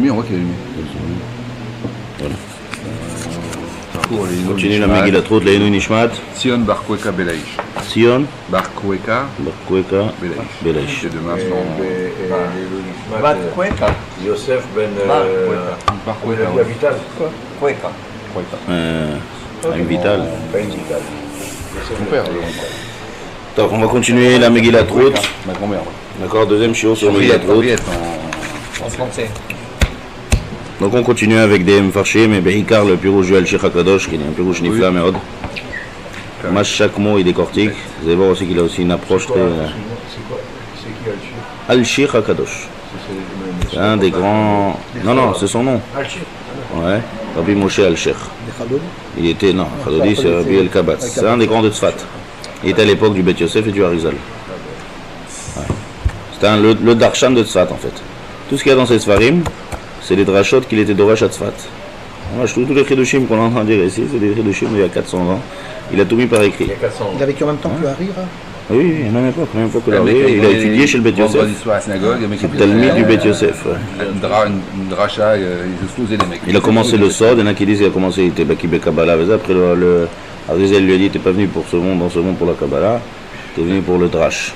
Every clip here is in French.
On voit qu'il y a une. Voilà. Continue la Megillat Ruth, Leinu Nishmat. Sion Bar Kweka Belaish. Sion Bar Kweka Belaish. C'est demain son. Bat Kweka. Yosef ben Bar Kweka. Vital. Kweka. Une Vital. Pas une Vital. Mon père. Donc on va continuer la Megillat Ruth. Ma grand-mère. D'accord, deuxième shiur sur Megillat Ruth. En français. Donc on continue avec des Mfarshim et Behikar, le pirouche du Al-Sheikh HaKadosh, qui est un pirouche nifla meod. Moi chaque mot il décortique. Vous allez voir aussi qu'il a aussi une approche très. C'est quoi? C'est qui Al-Sheikh HaKadosh. C'est un des grands. Non, c'est son nom. Ouais. Rabbi Moshe Al-Sheikh. Il était. Non, Khadodi c'est Rabbi El-Kabatz. C'est un des grands de Tzfat. Il était à l'époque du Bet Yosef et du Harizal. Ouais. C'était le Darshan de Tzfat en fait. Tout ce qu'il y a dans ces Sfarim, c'est les drachot qu'il était d'Orash à Tzfat. Moi, je trouve tous les chidushim qu'on entend dire ici, c'est des chidushim d'il y a 400 ans. Il a tout mis par écrit. Il a vécu en même temps que le Harir. Oui, il y a même époque que le Harir. Il a étudié chez le Bet Yosef. C'est le Talmid du Bet Yosef. Une dracha, ils exposaient les mecs. Il a commencé le Sod, il y en a qui disent qu'il a commencé, il était Bakibé Kabbalah. Après, le Harizal lui a dit, t'es pas venu pour ce monde, dans ce monde pour la Kabbalah, t'es venu pour le Drash.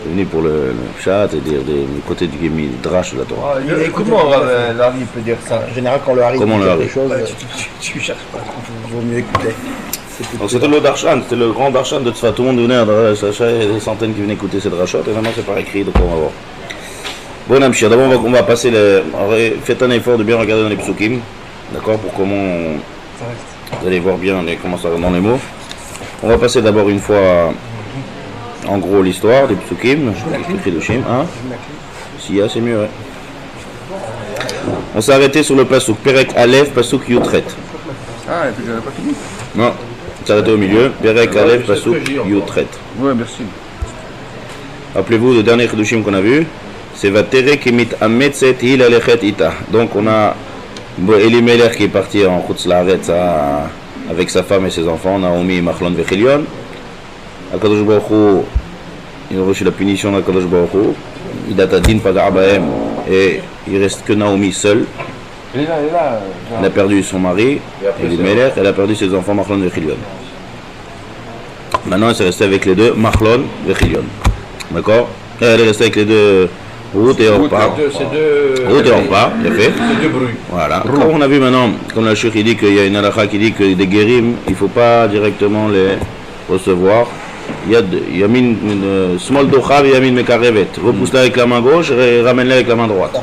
T'es venu pour le Pshat et dire du côté du Drash de la Torah. Comment l'Ari peut dire ça? En général, quand le Harir Comment dit le quelque Harir chose, tu cherches pas. Il vaut mieux écouter. Donc c'était le Darshan, c'était le grand Darshan de Tzfat. Tout le monde venait à Drash, il y a des centaines qui venaient écouter ces Drashot, et maintenant c'est par écrit, donc on va voir. Bon Amshir, d'abord on va passer faites un effort de bien regarder dans les psukim, d'accord, pour comment vous allez voir bien comment ça va dans les mots. On va passer d'abord une fois en gros l'histoire des psukim, les chidushim, hein. Si c'est mieux, ouais. On s'est arrêté sur le pasuk Perek Aleph, pasuk Yutret. Ah, et puis j'avais pas fini. Non, on s'est arrêté au milieu. Perek Aleph, pasuk Yutret. Ouais, merci. Rappelez-vous, le dernier chidushim qu'on a vu, c'est Vatere Kimit Ametzet Il Alechet Ita. Donc on a Elimelech qui est parti en Chutz Laaretz avec sa femme et ses enfants, Naomi, Machlon, Vechilion. Akadosh Baruch Hu, il a reçu la punition d'Akadosh Baruch Hu. Il date à Din Pagarabahem et il reste que Naomi seule. Elle est là. Elle a perdu son mari, Elimelech, elle a perdu ses enfants, Machlon, Vechilion. Maintenant elle s'est restée avec les deux, Machlon, Vechilion. D'accord? Elle est restée avec les deux, Ruth et Orpa. Ruth et Orpa, il a fait. C'est deux bruits. Voilà. Comme on a vu maintenant, comme la Cheikh dit qu'il y a une halakha qui dit que des guérim, il ne faut pas directement les recevoir. Il y a une small docha et yamin mekarevet. Repousse-la avec la main gauche et ramène-la avec la main droite.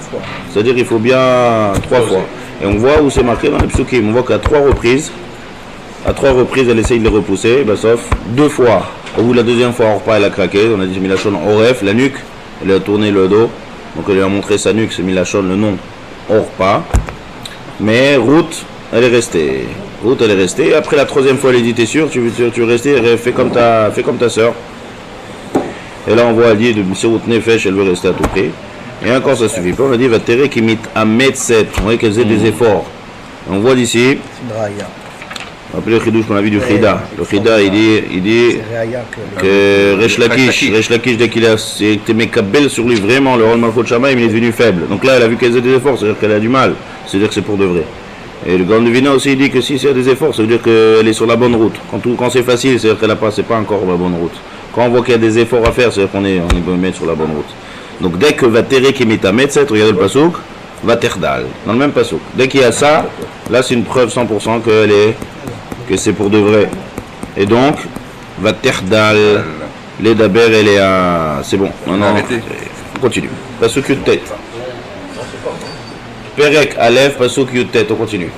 C'est-à-dire qu'il faut bien 3 fois. Et on voit où c'est marqué dans les psukim. On voit qu'à 3 reprises, elle essaye de les repousser, sauf 2 fois. Au bout de la deuxième fois, Orpa elle a craqué. On a dit Milachon Oref, la nuque. Elle a tourné le dos. Donc elle lui a montré sa nuque, c'est Milachon le nom Orpa. Mais Ruth, elle est restée. Après la 3e fois, elle a dit, t'es sûr, tu veux rester, fais comme ta soeur. Et là, on voit, elle dit, de Msirut Nefesh, elle veut rester à tout prix. Et encore, ça suffit pas. On a dit, va terrer qui mit à Metset. On voit qu'elle faisait des efforts. On voit d'ici. Rappelez le chidouche qu'on a vu du Chida. Le Chida, il dit que Resh Lakish, dès qu'il a été mekabel sur lui, vraiment, le rôle Malchut Shamaim, il est devenu faible. Donc là, elle a vu qu'elle faisait des efforts, c'est-à-dire qu'elle a du mal. C'est-à-dire que c'est pour de vrai. Et le Grand Devina aussi dit que si c'est des efforts, ça veut dire qu'elle est sur la bonne route. Quand c'est facile, c'est-à-dire qu'elle c'est pas encore la bonne route. Quand on voit qu'il y a des efforts à faire, c'est-à-dire qu'on est mettre sur la bonne route. Donc dès que va terrer qui met à mettre, regardez le pasouk, va terdal, dans le même pasouk. Dès qu'il y a ça, là c'est une preuve 100% que c'est pour de vrai. Et donc, va terdal, les daber, elle est à... C'est bon, non, on continue. Pasouk Yutet. Perek Aleph, Pasuk Yutet, on continue.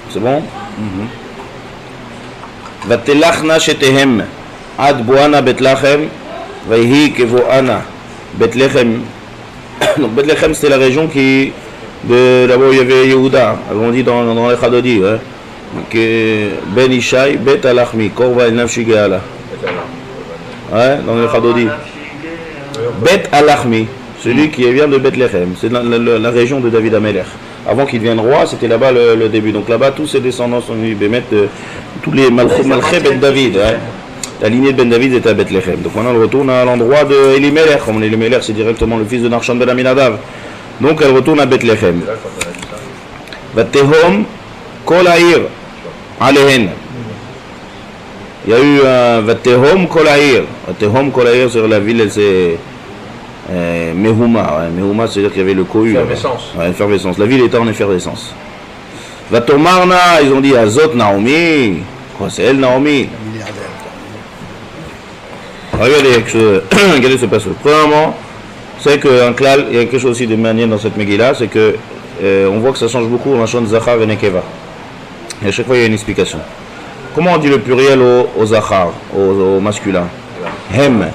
C'est bon? Vatelachna shetehem ad boana Betlechem vayhi kevoana Betlechem. Donc Betlechem c'était la région là-bas où il y avait Yehuda, on dit dans les Chadodi, que Ben Ishai Bet Alachmi Korva El Nafshi Geala. Dans les Chadodi. Bet Alachmi. Celui qui vient de Betlechem, c'est la région de David Amelech. Avant qu'il devienne roi, c'était là-bas le début. Donc là-bas, tous ses descendants sont venus mettre tous les Malché Ben David. La lignée de Ben David était à Betlechem. Donc maintenant, on retourne à l'endroit de Elimelech. Comme Elimelech, c'est directement le fils de Nachshon Ben Aminadav. Donc elle retourne à Bethléem. Vatehom kol ha'ir alehen. Il y a eu un Vatehom kol ha'ir. Vatehom kol ha'ir sur la ville, elle s'est Mehuma. Mehuma, c'est-à-dire qu'il y avait le cohue. Effervescence. Ouais, effervescence. La ville était en effervescence. Vatomarna, ils ont dit Azot Naomi. Quoi, c'est elle Naomi? Regardez ce passage. Premièrement, c'est qu'un klal, il y a quelque chose aussi de manière dans cette Megillah, c'est que on voit que ça change beaucoup dans Shon Zachar et Nekeva. Et à chaque fois, il y a une explication. Comment on dit le pluriel au Zachar, au masculin? Hem,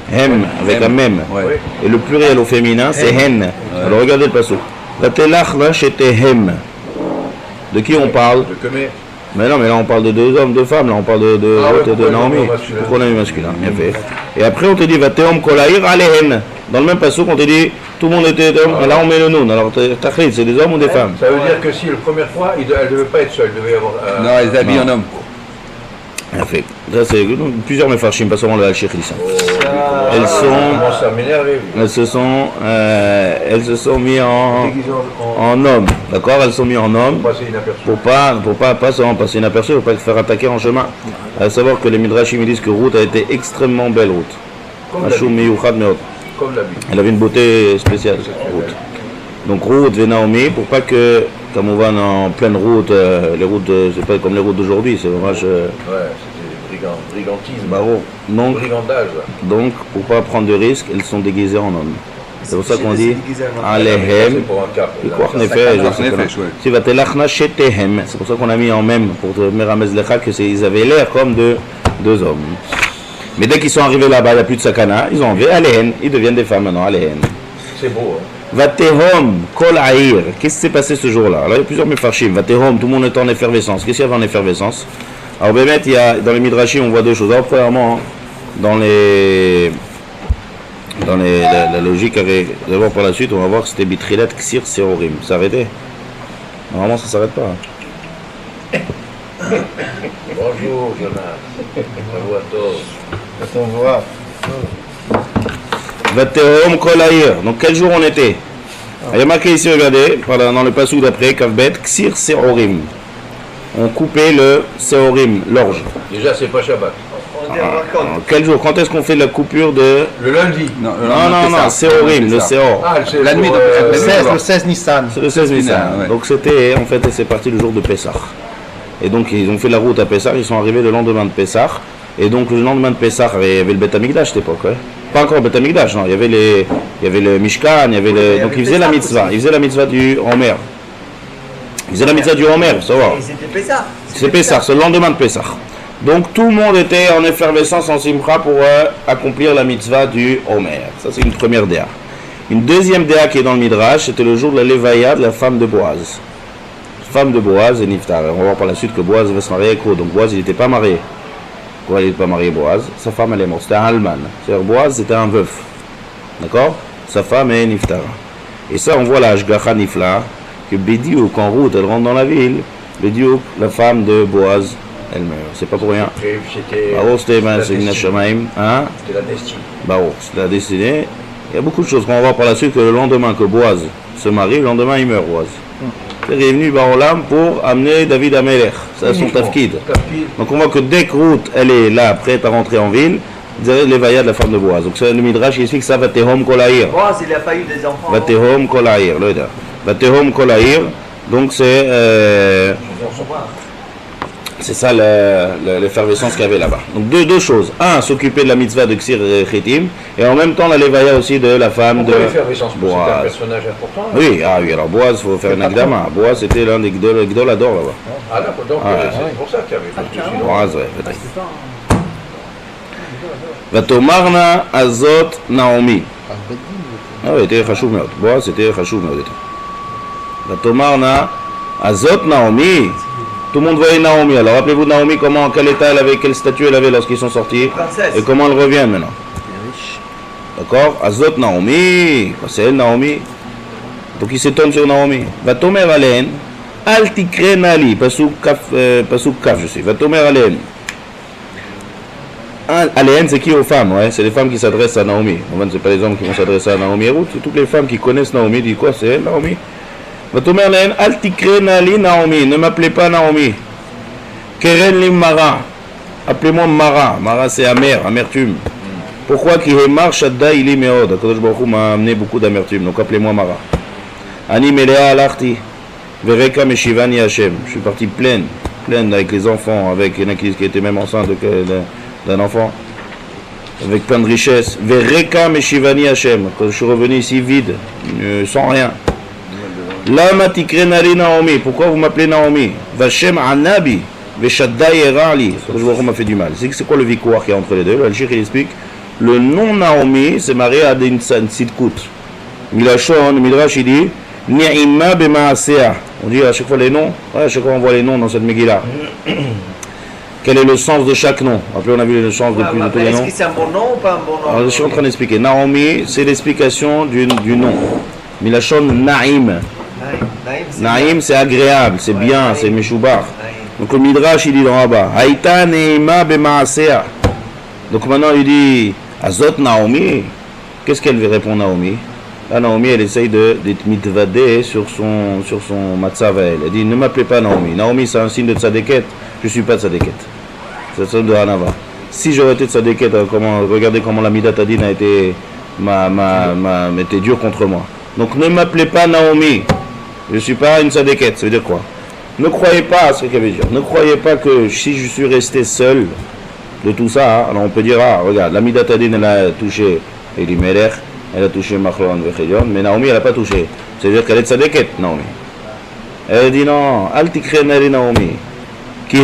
avec un mem. Ouais. Et le pluriel au féminin, c'est hen. Alors regardez le passage. Vatelach c'était hem. De qui on parle? De Kemé. Mais non, mais là on parle de deux hommes, deux femmes, là on parle de pourquoi Naomi. on a mis masculin? Pourquoi on a mis masculin? Bien fait. Et après on te dit Vateom Kolaïr Alehen. Dans le même passage on te dit tout le monde était homme, là on met le noun. Alors Tachrid, c'est des hommes ou des femmes? Ça veut dire que si la première fois, elle ne devait pas être seule, il devait y avoir. Non, ils habillent en homme. Bien fait. Ça c'est plusieurs mefarshim, pas seulement le Al-Sheikh Lissan. Elles sont. Commence à m'énerver. Elles se sont mis en homme, d'accord? Elles sont mis en homme Passer inaperçu. pour pas seulement passer inaperçu, pour pas se faire attaquer en chemin. À savoir que les Midrashim disent que Ruth a été extrêmement belle, Ruth. Comme Ashum l'habit. miyuchad meod. Comme l'habit. Elle avait une beauté spéciale, Ruth. Donc Ruth et Naomi, pour pas que, comme on va en pleine route, les routes, c'est pas comme les routes d'aujourd'hui, c'est vraiment. Ouais, c'était brigantisme. Bravo. Brigandage. Donc, pour pas prendre de risques, elles sont déguisées en hommes. C'est pour ça qu'on dit C'est Alehem. pour un cap. Et quoi, en effet, ouais. c'est pour ça qu'on a mis en même, pour te Meramez Lecha, qu'ils avaient l'air comme de deux hommes. Mais dès qu'ils sont arrivés là-bas, il n'y a plus de sakana, ils ont enlevé Alehen, ils deviennent des femmes maintenant, Alehen. C'est beau. Hein. Vatehom, Kol Aïr, qu'est-ce qui s'est passé ce jour-là? Alors il y a plusieurs mefarshim. Vatehom, tout le monde est en effervescence. Qu'est-ce qu'il y avait en effervescence? Alors Bémet, il y a, dans les Midrashim, on voit deux choses. Alors, premièrement, dans la logique, d'abord par la suite, on va voir que c'était Bitrilat Ksir Seorim. Ça s'arrêtait? Normalement, ça ne s'arrête pas. Bonjour, Jonas. Bravo à tous. On voit. Vatehom Kol Aïr. Donc quel jour on était? Il y a marqué ici, regardez, dans le passage d'après, Kavbet, Ksir Seorim. On coupait le Seorim, l'orge. Déjà, c'est pas Shabbat. On dit on raconte. Quel jour? Quand est-ce qu'on fait la coupure de... Le lundi. Non, Seorim, le Seor. Ah, c'est La nuit, pour, donc, Le 16 Nissan. C'est le 16 Nissan. ouais. Donc c'était, en fait, c'est parti le jour de Pessah. Et donc ils ont fait la route à Pessah, ils sont arrivés le lendemain de Pessah. Et donc le lendemain de Pessah, il y avait le Beth Amikdash à cette époque. Ouais. Pas encore le Beth Amikdash, non. Il y avait le Mishkan, il y avait le... Donc ils faisaient la mitzvah. Ils faisaient la mitzvah du Homer. Ils faisaient la mitzvah du Homer, ça va. C'était Pessah. C'est Pessah, c'est le lendemain de Pessah. Donc tout le monde était en effervescence en Simcha pour accomplir la mitzvah du Homer. Ça c'est une première déa. Une deuxième déa qui est dans le Midrash, c'était le jour de la Levaya de la femme de Boaz. Femme de Boaz et Niftar. On va voir par la suite que Boaz va se marier avec Ruth. Donc Boaz il n'était pas marié. Pourquoi il n'était pas marié Boaz? Sa femme elle est morte, c'était un Alman. C'est-à-dire Boaz c'était un veuf. D'accord? Sa femme est Niftar. Et ça on voit la Ashgacha Nifla, que Bédiouk, quand Ruth elle rentre dans la ville, Bédiouk, la femme de Boaz, elle meurt. C'est pas pour rien. C'était C'était une Nashamaim. Hein? la destinée. C'est la destinée. Il y a beaucoup de choses qu'on va voir par la suite que le lendemain que Boaz se marie, le lendemain il meurt Boaz. Il est venu Barolam pour amener David à Melech. C'est son tafkid. Donc on voit que dès que Ruth elle est là, prête à rentrer en ville, vous avez l'évaïa de la femme de Boaz. Donc c'est le Midrash qui explique ça, Vatehom Kolaïr. Boaz, il n'a pas eu des enfants. Vatehom Kolaïr, le da. Vatehom Kolaïr. Donc c'est ça l'effervescence qu'il y avait là-bas. Donc deux choses. Un, s'occuper de la mitzvah de Ksir Chitim, et en même temps la l'évaïa aussi de la femme de l'effervescence, c'est un Boaz. personnage important. Oui, alors Boaz, il faut faire une akdama. Boaz c'était l'un des Gdolador là-bas. Ah d'accord, donc c'est pour ça qu'il y avait. Parce que sinon, Boaz, ouais, peut-être. Vatomarna Azot Naomi. Ah oui, c'était Chashuv Meod. Boaz, c'était Chashuv Meod. Vatomarna Azot Naomi. Tout le monde voyait Naomi. Alors rappelez-vous Naomi, quel état elle avait, quel statut elle avait lorsqu'ils sont sortis. Princesse. Et comment elle revient maintenant. D'accord? Azot Naomi. C'est elle Naomi. Donc il s'étonne sur Naomi. Vatomer Alen. Al tikre nali. Pasuk kaf, je sais. Vatomer Alen. Aléen, c'est qui aux femmes, ouais? C'est les femmes qui s'adressent à Naomi. En fait, c'est pas les hommes qui vont s'adresser à Naomi et Ruth, c'est toutes les femmes qui connaissent Naomi. Disent quoi? C'est elle, Naomi. Vatomer Aléen, al tikrena li Naomi, ne m'appelez pas Naomi. Keren li Mara, appelez-moi Mara. Mara, c'est amer, amertume. Pourquoi? Qui est mar shadda ili meod. Akadosh Baruch Hu m'a amené beaucoup d'amertume, donc appelez-moi Mara. Ani melea alarti, vereka meshivani Hashem. Je suis parti pleine avec les enfants, avec une qui était même enceinte d'un enfant, avec plein de richesses. Vereka meshivani Hashem. Quand je suis revenu ici vide, sans rien. Lama tikrenali Naomi. Pourquoi vous m'appelez Naomi? Vashem anabi, veshadda yerali. Akadosh Baruch Hu m'a fait du mal. C'est quoi le victoire qu'il y a entre les deux? Le Cheikh il explique. Le nom Naomi, c'est marié à une sidkout. Milachon, Midrash, il dit Ni'ima b'maasea. On dit à chaque fois les noms. Ouais, à chaque fois on voit les noms dans cette Megillah. Quel est le sens de chaque nom? Après, on a vu le sens de tous les noms. Est-ce que c'est un bon nom ou pas un bon nom? Alors, je suis en train d'expliquer. Naomi, c'est l'explication du nom. Milachon, Naïm. Naïm, c'est agréable, c'est bien, c'est Meshoubar. Donc le Midrash, il dit dans là-bas Haïta Ni'ima b'maasea. Donc maintenant, il dit Azot Naomi. Qu'est-ce qu'elle répond Naomi? Là, Naomi, elle essaye d'être mitvadée sur son matzav à elle. Elle dit, ne m'appelez pas Naomi. Naomi, c'est un signe de tzadéket. Je ne suis pas tzadéket. C'est le signe de Hanava. Si j'aurais été tzadéket, regardez comment la Midat Adin a été, été dure contre moi. Donc, ne m'appelez pas Naomi. Je ne suis pas une tzadéket. Ça veut dire quoi? Ne croyez pas à ce qu'elle veut dire. Ne croyez pas que si je suis resté seul de tout ça, alors on peut dire, ah, regarde, la Midat Adin, elle a touché Elimelech. Elle a touché Machlon Vechelion, mais Naomi, elle n'a pas touché. C'est-à-dire qu'elle est tzadéket, Naomi. Elle dit non, al tikrenali Naomi. Qui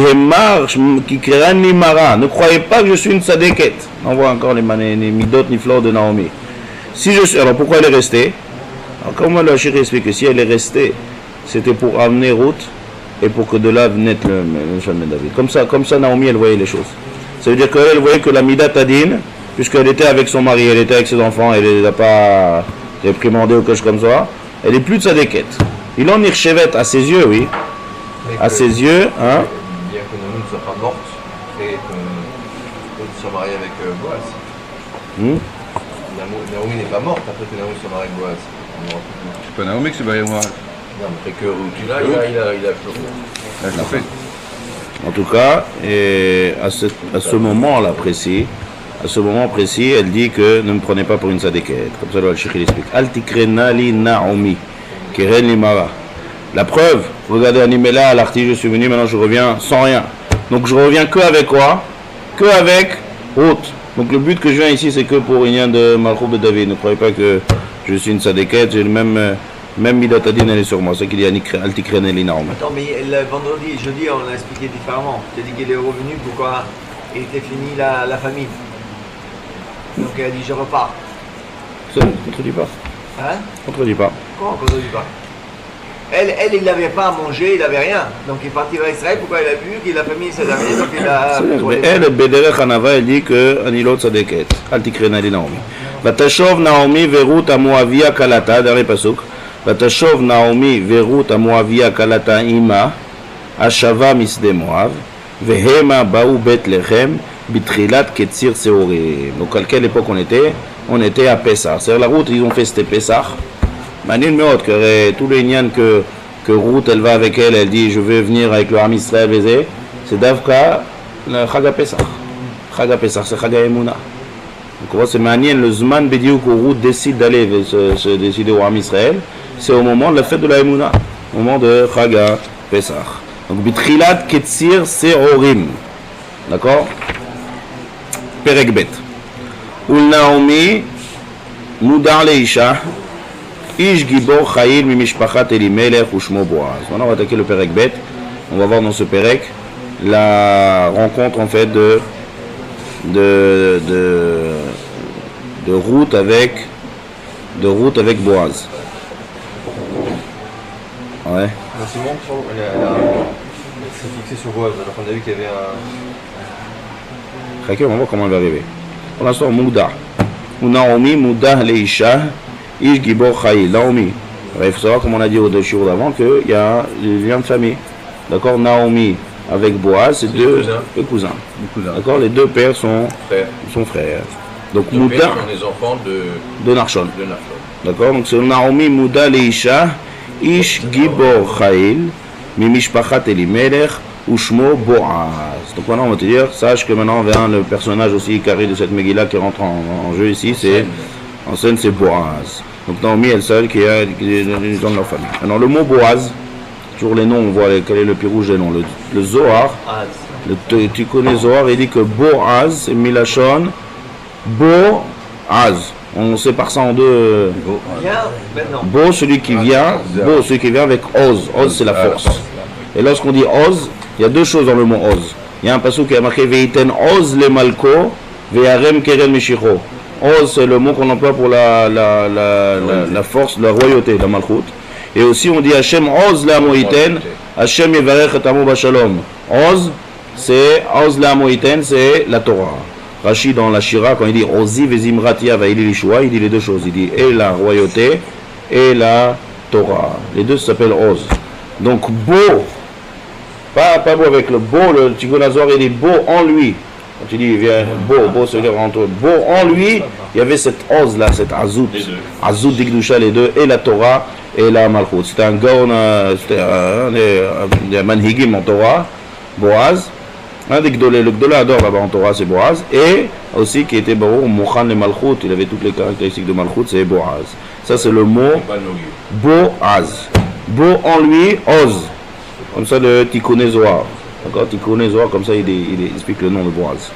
kren ni Mara. Ne croyez pas que je suis une tzadéket. On voit encore les midot niflor de Naomi. Si je suis, alors pourquoi elle est restée? Alors, comme le Hachir explique que si elle est restée, c'était pour amener Ruth et pour que de là venait le Shalom David. Comme ça, Naomi, elle voyait les choses. Ça veut dire qu'elle voyait que la Midat Adin, puisqu'elle était avec son mari, elle était avec ses enfants, elle ne les a pas réprimandés ou quelque chose comme ça, elle est plus de sa déquête. Il en irchevet à ses yeux, oui. Mais à ses yeux, hein. Bien que Naomi ne soit pas morte et que soit mariée avec Boaz. Naomi n'est pas morte après que Naomi soit mariée avec Boaz. C'est pas Naomi qui s'est mariée avec moi. Non, mais que Ruth, là, il a pleuré. Là, je l'ai fait. En tout cas, et à ce moment-là précis, elle dit que ne me prenez pas pour une sadéquette. Comme ça, le Cheikh explique. Al tikrena li Naomi, keren li Mara. La preuve, regardez Animela à l'article, je suis venu, maintenant je reviens sans rien. Donc je reviens que avec quoi? Que avec Ruth. Donc le but que je viens ici, c'est que pour rien de Malchut de David. Ne croyez pas que je suis une sadéquette, j'ai le même Midat Adin, elle est sur moi. C'est qu'il y a Al tikrena li Naomi. Attends, mais le vendredi, jeudi, on l'a expliqué différemment. Tu as dit qu'il est revenu, pourquoi il était fini la famille. Donc elle a dit je repars. Ça ne contredit pas. Hein? Contredit pas. Comment on ne contredit pas? Elle, il n'avait pas à manger, il n'avait rien. Donc il est parti vers Israël, pourquoi il a vu que la famille s'est terminée, donc il a... Mais elle, Bederech Hanava, elle dit que Anilot Tzadeket. Al tikrena li Naomi. Vatashov Naomi verut Amoavia Kalata, dernier pasuk. Vatashov Naomi verut Amoavia Kalata ima, Ashava misde Moav, Vehema Baou Bethlehem, Bitrilat Ketzir Seorim. Donc à quelle époque on était? On était à Pessah. C'est-à-dire la route, ils ont fait c'était Pessah. Manin Meot, que tous les Nyan que Ruth, elle va avec elle, elle dit je veux venir avec le Ham Israël, c'est Davka, le Chaga Pessah. Chaga Pessah, c'est Chaga Emouna. Donc on voit, c'est Manin, le Zman Bediou que Ruth décide d'aller se décider au Ham Israël, c'est au moment de la fête de la Emouna, au moment de Chaga Pessah. Donc Bitrilat Ketzir Seorim. D'accord? Perek Bet. Ul Naomi Mudar Leisha Ish Gibor Chaim Mimishpachat Elimelech Ushmo Boaz. Maintenant on va attaquer le Perek Bet. On va voir dans ce Perek la rencontre en fait de Ruth avec Boaz. Ouais. C'est bon, elle s'est fixée sur Boaz, alors qu'on a vu qu'il y avait un... On va voir comment elle va arriver. Pour l'instant, Mouda. Naomi, Mouda, Leisha, Ish Gibor Chaï. Naomi. Il faut savoir, comme on a dit au 2 jours d'avant, qu'il y a un lien de famille. D'accord? Naomi, avec Boaz, c'est deux cousins. D'accord, les deux pères sont frères. Donc Les pères Mouda sont les enfants de Narshon. de Nachshon. D'accord, donc c'est Naomi Mouda Leisha, Ish Gibor Chail, Mimishpachat Elimelech, Ushmo Boaz. Donc maintenant on va te dire, sache que maintenant vient le personnage aussi carré de cette Megillah qui rentre en jeu ici, c'est en scène c'est Boaz. Donc Naomi elle seule qui est dans leur famille. Alors le mot Boaz, toujours les noms, on voit quel est le pirouge des noms. Le Zohar, tu connais Zohar, il dit que Boaz, c'est Milachon, Boaz. On sépare ça en deux. Viens maintenant. Bo, celui qui vient, Bo, celui qui vient avec Oz. Oz, c'est la force. Et lorsqu'on dit Oz, il y a deux choses dans le mot Oz. Il y a un passage qui a marqué Veiten Oz le Malko, Ve'arem Keren Mishicho. Oz, c'est le mot qu'on emploie pour la force, la royauté, la Malchut. Et aussi, on dit Hashem Oz la Moïten, Hashem Yevarech et Amo Bashalom. Oz, c'est Oz la Moïten, c'est la Torah. Rashi dans la Shira, quand il dit Ozi vezimratia vaili lishua, il dit les deux choses. Il dit et la royauté et la Torah. Les deux s'appellent Oz. Donc beau, pas beau avec le beau, le Tigonazor il dit beau en lui. Quand tu dis il vient beau, ça veut dire entre beau en lui, il y avait cette Oz là, cette Azout. Azout d'Igdusha, les deux, et la Torah et la Malchut. C'était un gaon, c'était un des manhigim en Torah, Boaz. Un des Gdolé, le Gdolé adore là-bas en Torah, c'est Boaz. Et aussi qui était Barour, Mouchan le Malchut, il avait toutes les caractéristiques de Malchut, c'est Boaz. Ça c'est le mot Boaz. Bo en lui, Oz. Comme ça le Tikkun Zohar. D'accord, Tikkun Zohar, comme ça il explique le nom de Boaz.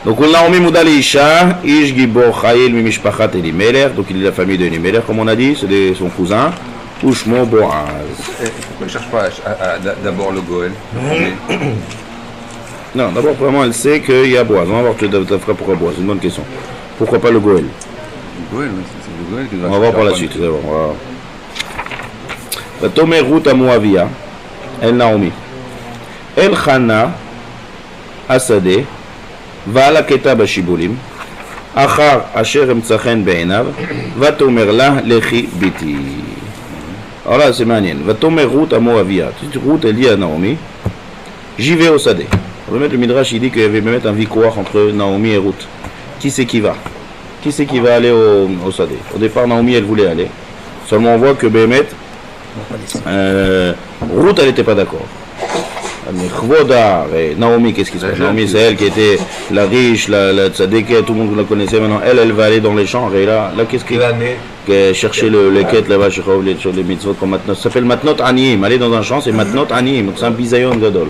Donc on l'a mis Mouda Leisha, Ish Gibor Chail Mimishpachat Elimelech, donc il est la famille de Elimelech, comme on a dit, c'est son cousin. Ushmo Boaz. Pourquoi ne cherche pas d'abord le Goël? Non, d'abord, vraiment, elle sait qu'il y a Boaz. On va voir tu feras pourquoi Boaz. C'est une bonne question. Pourquoi pas le Goël? Le Goël, c'est le Goël qui doit. On va voir par la suite. D'abord. Tomer Ruth à Moavia, El Naomi. El Chana, Asade, Vala Keta Bashibulim, Achar Asher Emtsachen Be'enav, Va Tomer La Lechi Biti. Alors là, c'est manien. Va tomber Ruth à Moavia. Ruth, elle dit à Naomi, j'y vais au Sadé. Le Midrash, il dit qu'il y avait même un victoire entre Naomi et Ruth. Qui c'est qui va? Qui c'est qui va aller au Sadé? Au départ, Naomi, elle voulait aller. Seulement, on voit que Béhémet, Ruth, elle n'était pas d'accord. Mais Chvodar et Naomi, qu'est-ce qui se passe? Naomi, c'est elle qui était la riche, la tzadékette, tout le monde la connaissait. Maintenant, elle va aller dans les champs. Et là qu'est-ce qui chercher les quêtes là-bas sur les mitzvot comme Matnot. Ça s'appelle Matnot Aniyim. Aller dans un champ, c'est Matnot Aniyim. Donc c'est un bisayon gadol.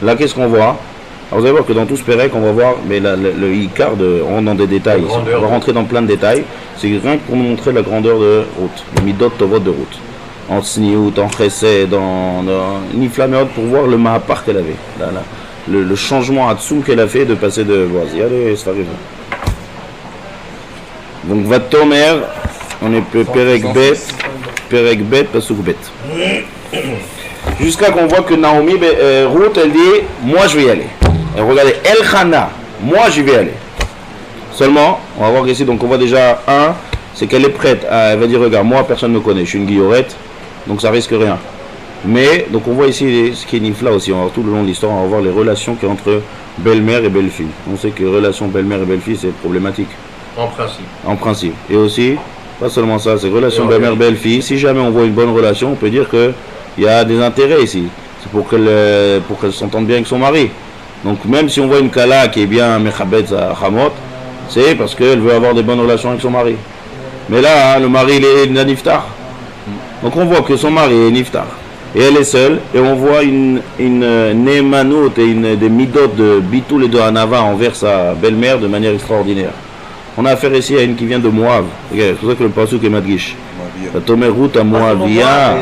Là, qu'est-ce qu'on voit? Alors, vous allez voir que dans tout ce Pérec, on va voir, mais le Icar, on rentre dans des détails. On va rentrer dans plein de détails. C'est rien que pour nous montrer la grandeur de route, le midot tovot de route. En Tsniout, en Chesed, en Niflameot, pour voir le Mahapar qu'elle avait. Là, le changement à Tsoum qu'elle a fait de passer de Boazi. Allez, ça arrive. Donc, Vatomer, on est Perek Bet, Pasuk Bet. Jusqu'à qu'on voit que Naomi, Ruth, elle dit, moi je vais y aller. Et regardez, El Chana, moi je vais y aller. Seulement, on va voir ici, donc on voit déjà c'est qu'elle est prête. Elle va dire, regarde, moi personne ne me connaît, je suis une guillorette, donc ça risque rien. Mais, donc on voit ici ce qui est nifla aussi, on va voir tout le long de l'histoire, on va voir les relations qu'il y a entre belle-mère et belle-fille. On sait que relation belle-mère et belle-fille, c'est problématique. En principe. En principe. Et aussi, pas seulement ça, c'est relation belle-mère, belle-fille. Si jamais on voit une bonne relation, on peut dire qu'il y a des intérêts ici. C'est pour qu'elle s'entende bien avec son mari. Donc même si on voit une Kala qui est bien Mechabetz à Hamot, c'est parce qu'elle veut avoir des bonnes relations avec son mari. Mais là, le mari, il est niftar. Donc on voit que son mari est niftar. Et elle est seule. Et on voit une Nemanut et des midot de Bitul et de Hanava envers sa belle-mère de manière extraordinaire. On a affaire ici à une qui vient de Moab. C'est pour ça que le pasuk est Madgish. La Tomer Ruth à Moabia.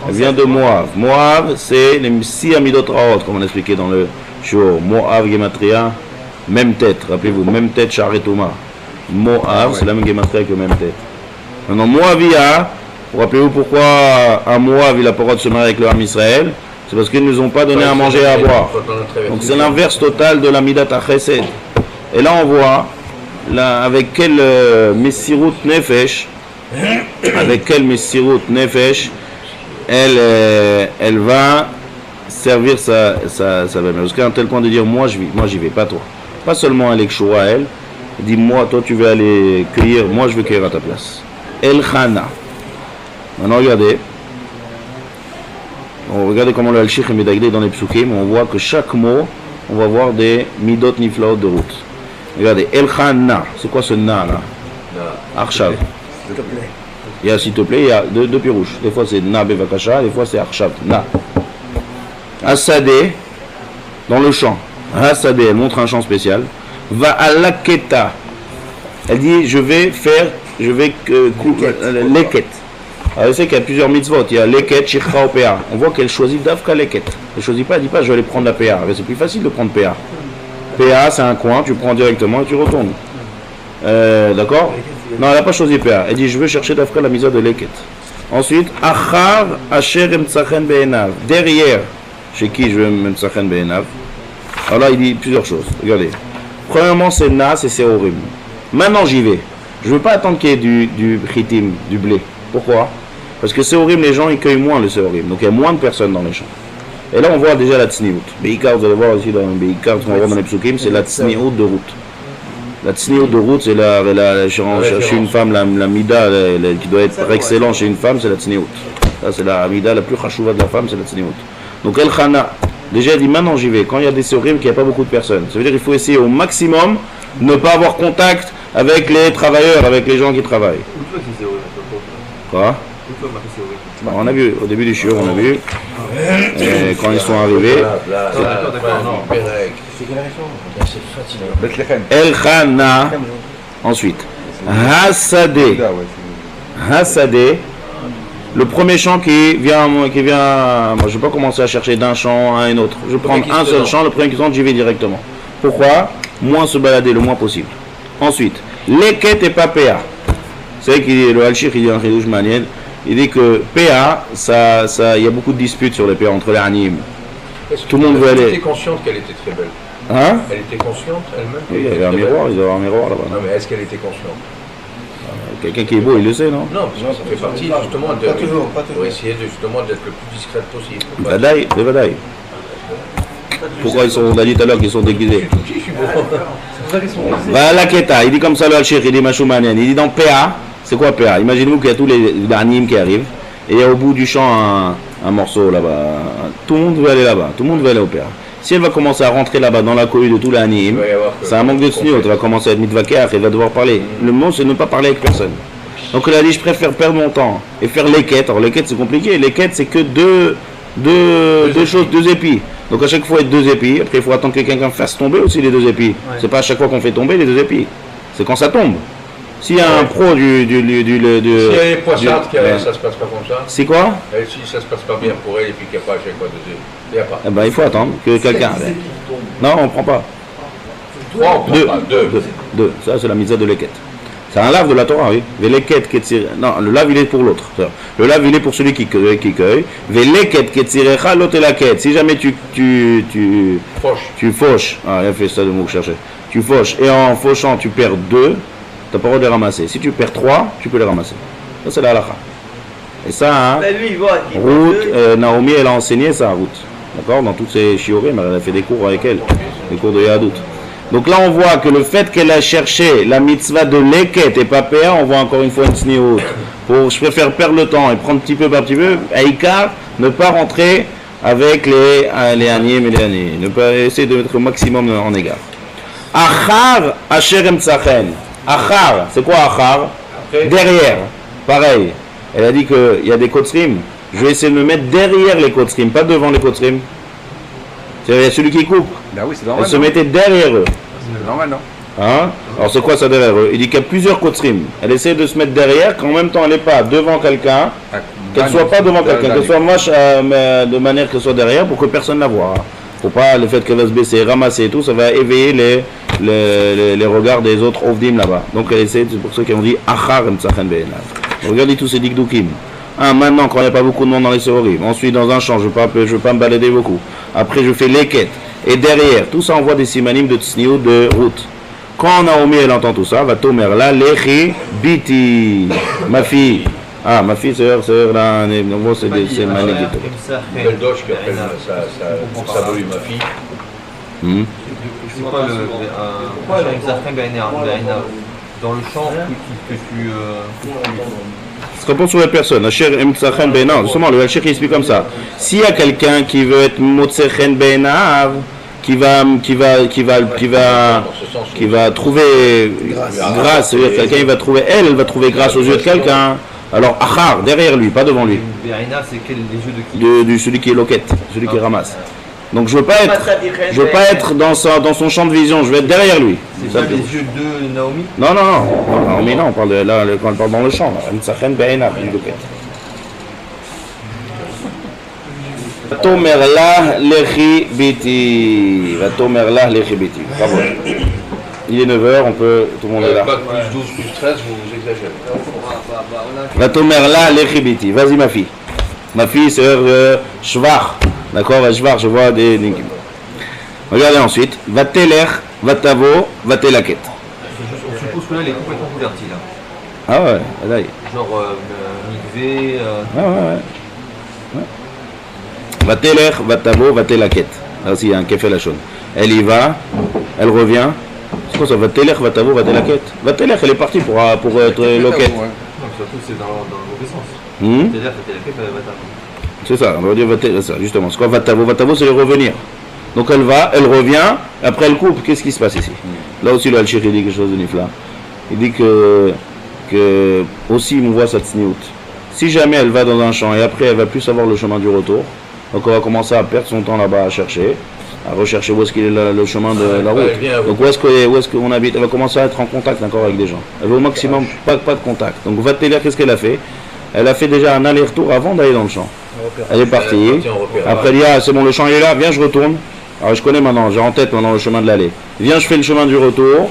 Elle vient de Moab. Moab, c'est les 6 Amidot Raot, comme on a expliqué dans le show. Moab, Gematria, même tête. Rappelez-vous, même tête, Charetoma. Moab, c'est la même Gematria que même tête. Maintenant, Moabia, rappelez-vous pourquoi un Moab, il a pas le droit de se marier avec le Ham Israël. C'est parce qu'ils ne nous ont pas donné à manger et à boire. Donc c'est l'inverse total de la Midat HaChesed. Et là, on voit. Là, avec quel Messirut Nefesh, elle va servir sa belle-mère. Jusqu'à un tel point de dire, moi j'y vais, pas toi. Pas seulement aller choura à elle. Dis-moi, toi tu veux aller cueillir, moi je veux cueillir à ta place. El Khana. Maintenant regardez. Regardez comment le Al-Shikh est médaillé dans les psukim. On voit que chaque mot, on va voir des midot niflaot de route. Regardez, El Khana. C'est quoi ce na là? Arshav. S'il te plaît. Il y a, s'il te plaît, il y a deux pirouches. Des fois c'est na bevakasha, des fois c'est arshav. Na. Asadeh, dans le champ. Asadeh, elle montre un champ spécial. Va à laketa. Elle dit, je vais leket. Alors, je sais qu'il y a plusieurs mitzvot. Il y a leket, shikha ou PA. On voit qu'elle choisit d'avka leket. Elle ne choisit pas, elle ne dit pas, je vais aller prendre la PA. C'est plus facile de prendre PA. PA, c'est un coin, tu prends directement et tu retournes. D'accord? Non, elle n'a pas choisi PA. Elle dit, je veux chercher d'avka la mitzvah de leket. Ensuite, achar asher emtsachen be'enav. Derrière, chez qui je veux emtsachen be'enav. Alors là, il dit plusieurs choses. Regardez. Premièrement, c'est na, c'est séorim. Maintenant, j'y vais. Je ne veux pas attendre qu'il y ait du chitim, du blé. Pourquoi? Parce que séorim, les gens, ils cueillent moins le séorim. Donc, il y a moins de personnes dans les champs. Et là, on voit déjà la tsniout. Beikar, vous allez voir aussi dans Beikar, ce qu'on va voir dans les psukim, c'est la tsniout de route. La tsniout de route, c'est chez une femme, la mida qui doit être excellente chez une femme, c'est la tsniout. Ça, c'est la mida la plus chachouva de la femme, c'est la tsniout. Donc, El Khana. Déjà, elle dit maintenant j'y vais. Quand il y a des séorim, qu'il n'y a pas beaucoup de personnes. Ça veut dire qu'il faut essayer au maximum de ne pas avoir contact avec les travailleurs, avec les gens qui travaillent. Quoi? On a vu, au début du shiur, on a vu. Et quand ils sont arrivés. El Khana. Ensuite. Hasadeh. Hasadeh. Le premier champ qui vient, moi je ne vais pas commencer à chercher d'un champ à un autre. Je prends un seul champ, le premier qui tombe, j'y vais directement. Pourquoi? Moins se balader le moins possible. Ensuite, leket et pas PA. C'est vrai que le Al-Shikh, il dit un chidouche maniel, il dit que PA, il y a beaucoup de disputes sur les PA entre les animes. Tout le monde veut aller. Elle était consciente qu'elle était très belle. Hein? Elle était consciente elle-même? Oui, il y avait un miroir, ils avaient un miroir là-bas. Non, mais est-ce qu'elle était consciente? Quelqu'un qui est beau, il le sait, non? Non, parce que ça fait partie justement de. Pas toujours. Pour essayer justement d'être le plus discrète possible. Vadaï, les Vadaï. Pourquoi on a dit tout à l'heure qu'ils sont déguisés? Va à la Keta, il dit comme ça le Al-Shikh, il dit Mashoumanen, il dit dans PA, c'est quoi PA? Imaginez-vous qu'il y a tous les animes qui arrivent, et il y a au bout du champ un morceau là-bas. Tout le monde veut aller là-bas, tout le monde veut aller au PA. Si elle va commencer à rentrer là-bas dans la cohue de tous les animes, c'est un manque de tsniout, elle va commencer à être mitvakeach, elle va devoir parler. Le mot c'est ne pas parler avec personne. Donc elle a dit je préfère perdre mon temps et faire les quêtes. Alors les quêtes c'est compliqué, les quêtes c'est que deux choses, deux épis. Donc à chaque fois il y a deux épis, après il faut attendre que quelqu'un fasse tomber aussi les deux épis. Ouais. C'est pas à chaque fois qu'on fait tomber les deux épis, c'est quand ça tombe. S'il y a un pro s'il y a des poissardes, ça se passe pas comme ça. C'est quoi? Et si ça se passe pas bien pour elle et puis qu'il n'y a pas à chaque fois il n'y a pas. Eh ben, il faut attendre que quelqu'un. Non, on ne prend pas. Deux. Ça, c'est la mitzvah de l'équette. C'est un lave de la Torah, oui. L'équette qui tire. Non, le lave, il est pour l'autre. Le lave, il est pour celui qui cueille. L'équette qui tirecha l'autre la quête. Si jamais tu fauches. Ah, il a fait ça le mot que je cherchais. Tu fauches. Et en fauchant, tu perds 2. Tu n'as pas le droit de les ramasser. Si tu perds 3, tu peux les ramasser. Ça, c'est la halakha. Et ça, hein, Ruth, Naomi, elle a enseigné ça à Ruth. D'accord? Dans toutes ses shiurim, elle a fait des cours avec elle. Des cours de Yahadut. Donc là, on voit que le fait qu'elle a cherché la mitzvah de leket et pas PA, on voit encore une fois une sniout. Je préfère perdre le temps et prendre petit peu par petit peu. Aïkar, ne pas rentrer avec les animes et les animes. Ne pas essayer de mettre au maximum en égard. Achar, asher emtsachen. Achar, c'est quoi achar? Derrière. Pareil. Elle a dit qu'il y a des kotzrim. Je vais essayer de me mettre derrière les kotzrim, pas devant les kotzrim. C'est celui qui coupe. Ben oui, c'est normal. Elle se mettait derrière eux. C'est normal, non? Hein? Alors c'est quoi ça derrière eux? Il dit qu'il y a plusieurs kotzrim. Elle essaie de se mettre derrière, qu'en même temps elle n'est pas devant quelqu'un, qu'elle ne soit pas devant quelqu'un, qu'elle soit moche de manière qu'elle soit derrière pour que personne ne la voit. Faut pas, le fait qu'elle va se baisser, ramasser et tout, ça va éveiller les regards des autres ovdim là-bas. Donc elle essaie, c'est pour ça qu'ils ont dit achar emtsachen be'enav. Regardez tous ces dikdukim. Maintenant, quand il n'y a pas beaucoup de monde dans les séorim. Ensuite, dans un champ, je ne veux pas me balader beaucoup. Après, je fais l'équette. Et derrière, tout ça envoie des simanim de tsniout de route. Quand Naomi, elle entend tout ça, va tomer là, lechi biti, ma fille, Ah, ma fille, c'est là, c'est magnifique. Belle doche qui appelle sa volue, ma fille. C'est quoi dans le champ que tu Ça répond sur la personne. Justement, le Cheikh explique comme ça. S'il y a quelqu'un qui veut être Motsechen Benav, qui va trouver grâce, c'est-à-dire quelqu'un il va trouver elle va trouver grâce aux yeux de quelqu'un. Alors Achar, derrière lui, pas devant lui. Be'ina, c'est les yeux de qui? Celui qui est loquette, celui qui ramasse. Donc je veux pas être dans son champ de vision, je veux être derrière lui. C'est pas les yeux de Naomi? Non, Naomi non, on parle là quand elle parle dans le champ. Mtsachen Be'ina, une loquette. Vatomer lah lechi biti. Bravo. Il est 9h, on peut, tout le monde est là. Bac plus 12, plus 13, vous exagérez. Vatomer lah lechi biti. Vas-y ma fille. Ma fille c'est Shvar. D'accord, Shvar, je vois des nigim. Regardez ensuite. Vateler, vatavo, vatelaket. On suppose que là il est complètement converti là. Ah ouais, là. Genre mikvé. Ah ouais. Vateler, vatavo, vatelaket. Là aussi il y a un kefel lachon. Elle y va, elle revient. C'est quoi ça? Vateler, vatavo, vatelaket. Vateler, elle est partie pour être loquette. Non, surtout c'est dans le mauvais sens. C'est-à-dire que vatelaket, vatavo. C'est ça, on va dire vatavo, ça justement. C'est quoi vatavo? Vatavo c'est revenir. Donc elle va, elle revient, après elle coupe. Qu'est-ce qui se passe ici? Là aussi le Al-Sheikh il dit quelque chose de nifla. Il dit que aussi on voit cette sniout. Si jamais elle va dans un champ et après elle va plus savoir le chemin du retour, donc on va commencer à perdre son temps là-bas à rechercher où est-ce qu'il est le chemin de la route. Donc où est-ce qu'on habite. Elle va commencer à être en contact encore avec des gens. Elle veut au maximum pas de contact. Donc Vateler, qu'est-ce qu'elle a fait? Elle a fait déjà un aller-retour avant d'aller dans le champ. Elle est partie. Après elle dit c'est bon, le champ est là, viens je retourne. Alors je connais maintenant, j'ai en tête maintenant le chemin de l'aller. Viens, je fais le chemin du retour.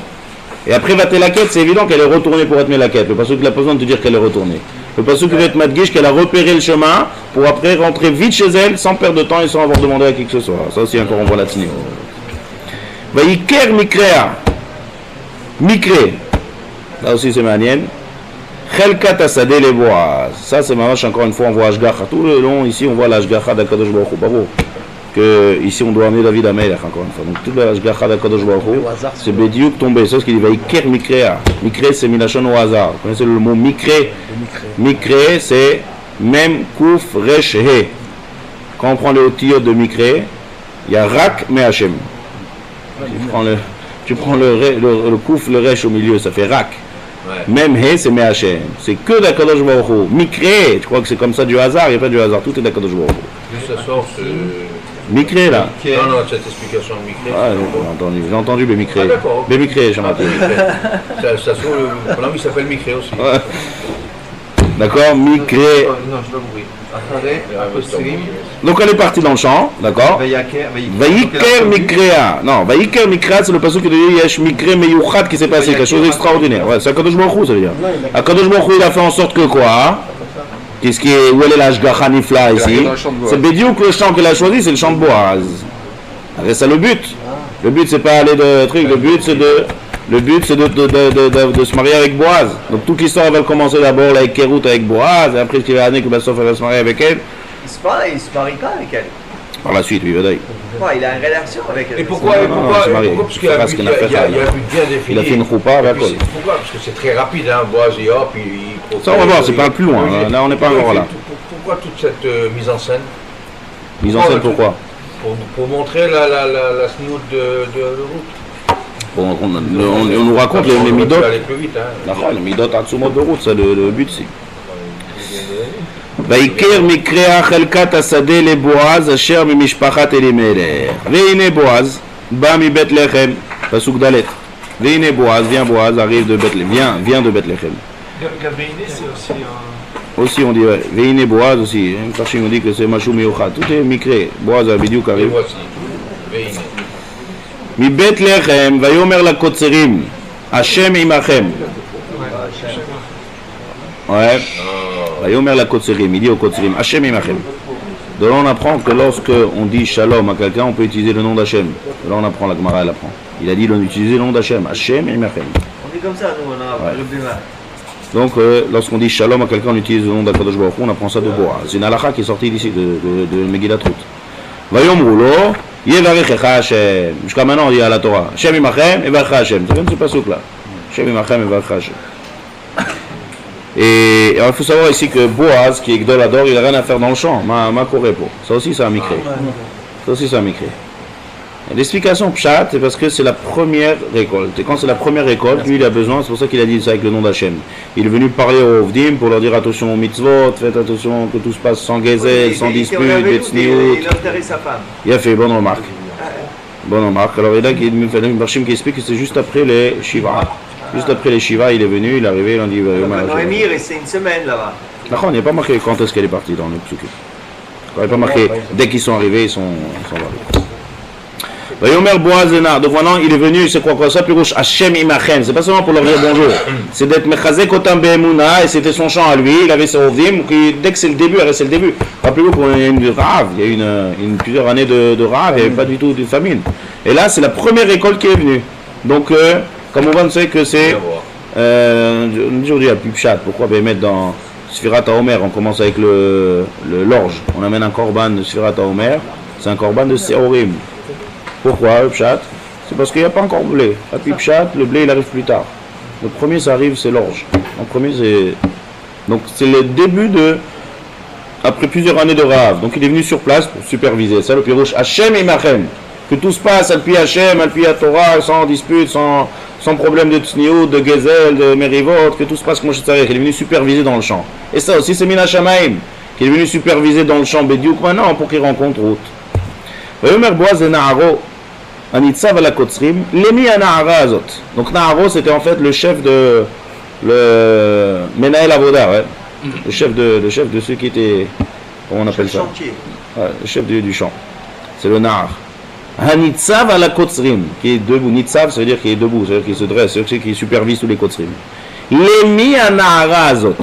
Et après Vatelaket, c'est évident qu'elle est retournée pour être Melaket. Le passouk n'a pas besoin de te dire qu'elle est retournée. Le passouk va être Madgish, qu'elle a repéré le chemin pour après rentrer vite chez elle sans perdre de temps et sans avoir demandé à qui que ce soit. Ça aussi encore on voit la tine. Vaïker Mikrea. Mikré. Là aussi c'est manienne. Chelkat Asadeh les bois. Ça c'est marrant, encore une fois on voit Ashgacha. Tout le long ici on voit l'Ashgacha d'Akadosh Baruch Hu. Bravo. Que ici on doit amener David Amelech encore une fois. Donc toute la Ashgacha d'Akadosh Baruch Hu, c'est Bédiouk tombé. C'est ce qu'il dit Vaïker Mikrea. Mikré c'est Milachon au hasard. Vous connaissez le mot Mikré? Mikré c'est même Kouf Resh He. Quand on prend les otiyot de Mikré, il y a Rak Me Hashem. Tu prends le Kouf, le Resh au milieu, ça fait Rak. Ouais. Même He c'est Me Hashem. C'est que d'Akadosh Baruch Hu. Mikré, tu crois que c'est comme ça du hasard? Il n'y a pas du hasard, tout est d'Akadosh Baruch Hu. Juste ce soir, Mikré là. Non, cette explication de Mikré. Ah, j'ai entendu Bémikré. Ah, d'accord. Bémikré, j'ai entendu. Ça se trouve, mon ami s'appelle Mikré aussi. Ouais. D'accord, Mikré. Non, je n'ai pas compris. Donc elle est partie dans le champ, d'accord. Vaïker Mikréa. Non, Vaïker Mikréa, c'est le passage qui dit Yesh Mikré Meyouchat qui s'est passé, quelque chose d'extraordinaire. Ouais, c'est Akadosh Baruch Hu, ça veut dire. Akadosh Baruch Hu, il a fait en sorte que quoi? Qu'est-ce qui est, où est l'Ashgacha Nifla ici? C'est Bédiouk le champ qu'elle a choisi, c'est le champ de Boaz. C'est le but. Le but c'est pas aller de truc, le but c'est de se marier avec Boaz. Donc toute l'histoire va commencer d'abord avec Kérout avec Boaz, et après ce qui va amener que Bassof va se marier avec elle. Il se marie pas avec elle. Par la suite, oui, Vadaï. Il a une relation avec elle. Et pourquoi parce qu'il y a un but bien défini. Il a fait une choupa, pourquoi? Parce que c'est très rapide, hein, Boaz et hop, il ça on va voir, c'est pas plus loin, là on n'est pas encore là. Pourquoi toute cette mise en scène? Mise en scène pourquoi? Pour montrer la sniout de route. Bon, on nous raconte les midot. Les midot Atsumot de route, ça le but c'est. Vaïker Mikrea Chelkat Asadeh le Boaz Asher Mimishpachat Elimelech. Veine Boaz, ba mi Bethlehem, pasuk Dalet. Veine Boaz, viens Boaz, arrive de Bethlehem, viens de Bethlehem. La Veine c'est aussi aussi on dit, ouais. Veine Boaz aussi, on dit que c'est Mashou Miyochat, tout est Mikré, Boaz Abidiuk arrive. Mi Bethlehem, Vayomer la Kotzerim, Hashem imachem. Ouais. Vayomer la Kotzerim, il dit au Kotzerim, Hashem imachem. De là on apprend que lorsque on dit Shalom à quelqu'un, on peut utiliser le nom d'Hashem. De là on apprend, la Gemara elle apprend. Il a dit d'utiliser le nom d'Hashem, Hashem imachem. On dit comme ça, nous on a le Béma. Donc, lorsqu'on dit shalom à quelqu'un, on utilise le nom d'Akadosh Baruch Hu, on apprend ça de Boaz. C'est une halakha qui est sortie d'ici, de Megillat Ruth. Vayomru lo, yevarechecha Hashem. Jusqu'à maintenant, on dit à la Torah, Hashem imachem, evarecha Hashem. Ça vient de ce pasuk là. Hashem imachem, evarecha Hashem. Et il faut savoir ici que Boaz, qui est Gdol Ador, il n'a rien à faire dans le champ. Ma korepo. Ça aussi, c'est un micré. Ça aussi, c'est un micré. L'explication Pshat, c'est parce que c'est la première récolte. Et quand c'est la première récolte, lui il a besoin, c'est pour ça qu'il a dit ça avec le nom d'Hachem. Il est venu parler aux Ovdim pour leur dire attention aux mitzvot, faites attention que tout se passe sans gazelle, sans dispute, betsniout. Il a enterré sa femme. Il a fait, bonne remarque. Bonne remarque. Alors il y a une Barshim qui explique que c'est juste après les Shiva. Juste après les Shiva, il est venu, il est arrivé, il a dit. Noémie est resté une semaine là-bas. D'accord, il n'y a pas marqué quand est-ce qu'elle est partie dans le psukim. Il n'y a pas marqué dès qu'ils sont arrivés, ils sont arrivés. Vayomer Boaz Ena. Donc maintenant il est venu, c'est quoi ça? Pirouche Hashem Imachem. C'est pas seulement pour leur dire bonjour, c'est d'être Mechazek Otam Be'emuna, et c'était son chant à lui. Il avait ses Ovdim, dès que c'est le début, c'est le début. Rappelez-vous qu'il y a une rave, il y a une plusieurs années de rave, il n'y avait pas du tout de famine. Et là c'est la première récolte qui est venue. Donc comme on sait que c'est aujourd'hui à Pipchat, pourquoi mettre dans Sfirat HaOmer, on commence avec l'orge, on amène un korban de Sfirat HaOmer, c'est un korban de Seorim. Pourquoi le pshat? C'est parce qu'il n'y a pas encore de blé. À Pipchat, le blé il arrive plus tard. Le premier ça arrive, c'est l'orge. Le premier c'est. Donc c'est le début de. Après plusieurs années de rave. Donc il est venu sur place pour superviser. Ça le pirouche Hashem Imachem. Que tout se passe al pi Hashem, al pi Torah, sans dispute, sans problème de tsniout, de gezel, de merivot, que tout se passe comme je savais. Il est venu superviser dans le champ. Et ça aussi c'est Mina Shamaim, qui est venu superviser dans le champ Bédiouk maintenant pour qu'il rencontre Ruth. Vayomer Boaz et Naharo. Anitzav ala Kotzrim, Lemi Nahara Azot. Donc Naharo c'était en fait le chef de le Menael Avoda, ouais. Le chef de ceux qui étaient, comment on appelle ça? Ouais, le chef du champ. C'est le Nahar. Anitzav ala Kotzrim, qui est debout. Nitzav ça veut dire qu'il est debout, ça veut dire qu'il se dresse, ça veut dire qu'il supervise tous les Kotzrim. Lemi Nahara Azot.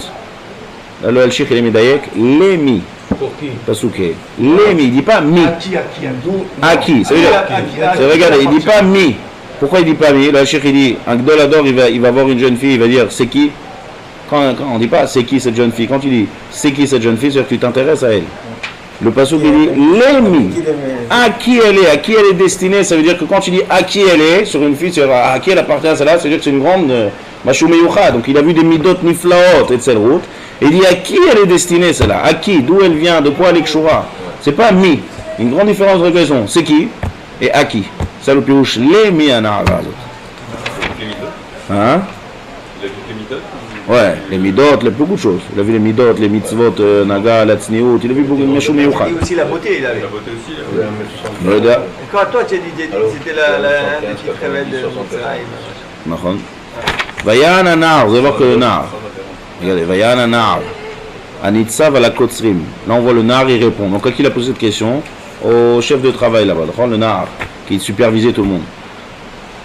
Alors el Sheikh il est médaillek, Lemi. Pour qui? Pasuké. Lemi, il dit pas mi. À qui? Ça veut dire, regardez, il dit pas mi. Pourquoi il dit pas mi? Le Cheikh il dit, un Gdol Ador, il va voir une jeune fille, il va dire c'est qui? Quand on dit pas c'est qui cette jeune fille, quand tu dis c'est qui cette jeune fille, c'est-à-dire que tu t'intéresses à elle. Le Pasuk il dit Lemi. À qui elle est destinée, ça veut dire que quand tu dis à qui elle est, sur une fille, à qui elle appartient à celle-là, ça veut dire que c'est une grande Mashou Meyoucha. Donc il a vu des midot niflaot et de cette route. Et il dit à qui elle est destinée celle-là? À qui? D'où elle vient? De quoi elle est kshura? C'est pas mi. Une grande différence de question. C'est qui? Et à qui? Ça le pirouche les mi anahara. Hein? Il a vu les midot? Ouais, les midot, il a beaucoup de choses. Il a vu les midot, les mitzvot, naga, la tsniout, il a vu beaucoup de meshou meyoucha. Et aussi la beauté, il avait. La beauté aussi, là. Quand toi tu as dit, c'était la petite révèle de Mitzrayim. Vayan anar, vous allez voir que le nar. Regardez, Vayan anar. Anitzav ala Kotzrim. Là on voit le nar, il répond. Donc quand il a posé cette question au chef de travail là-bas, le nar, qui supervisait tout le monde.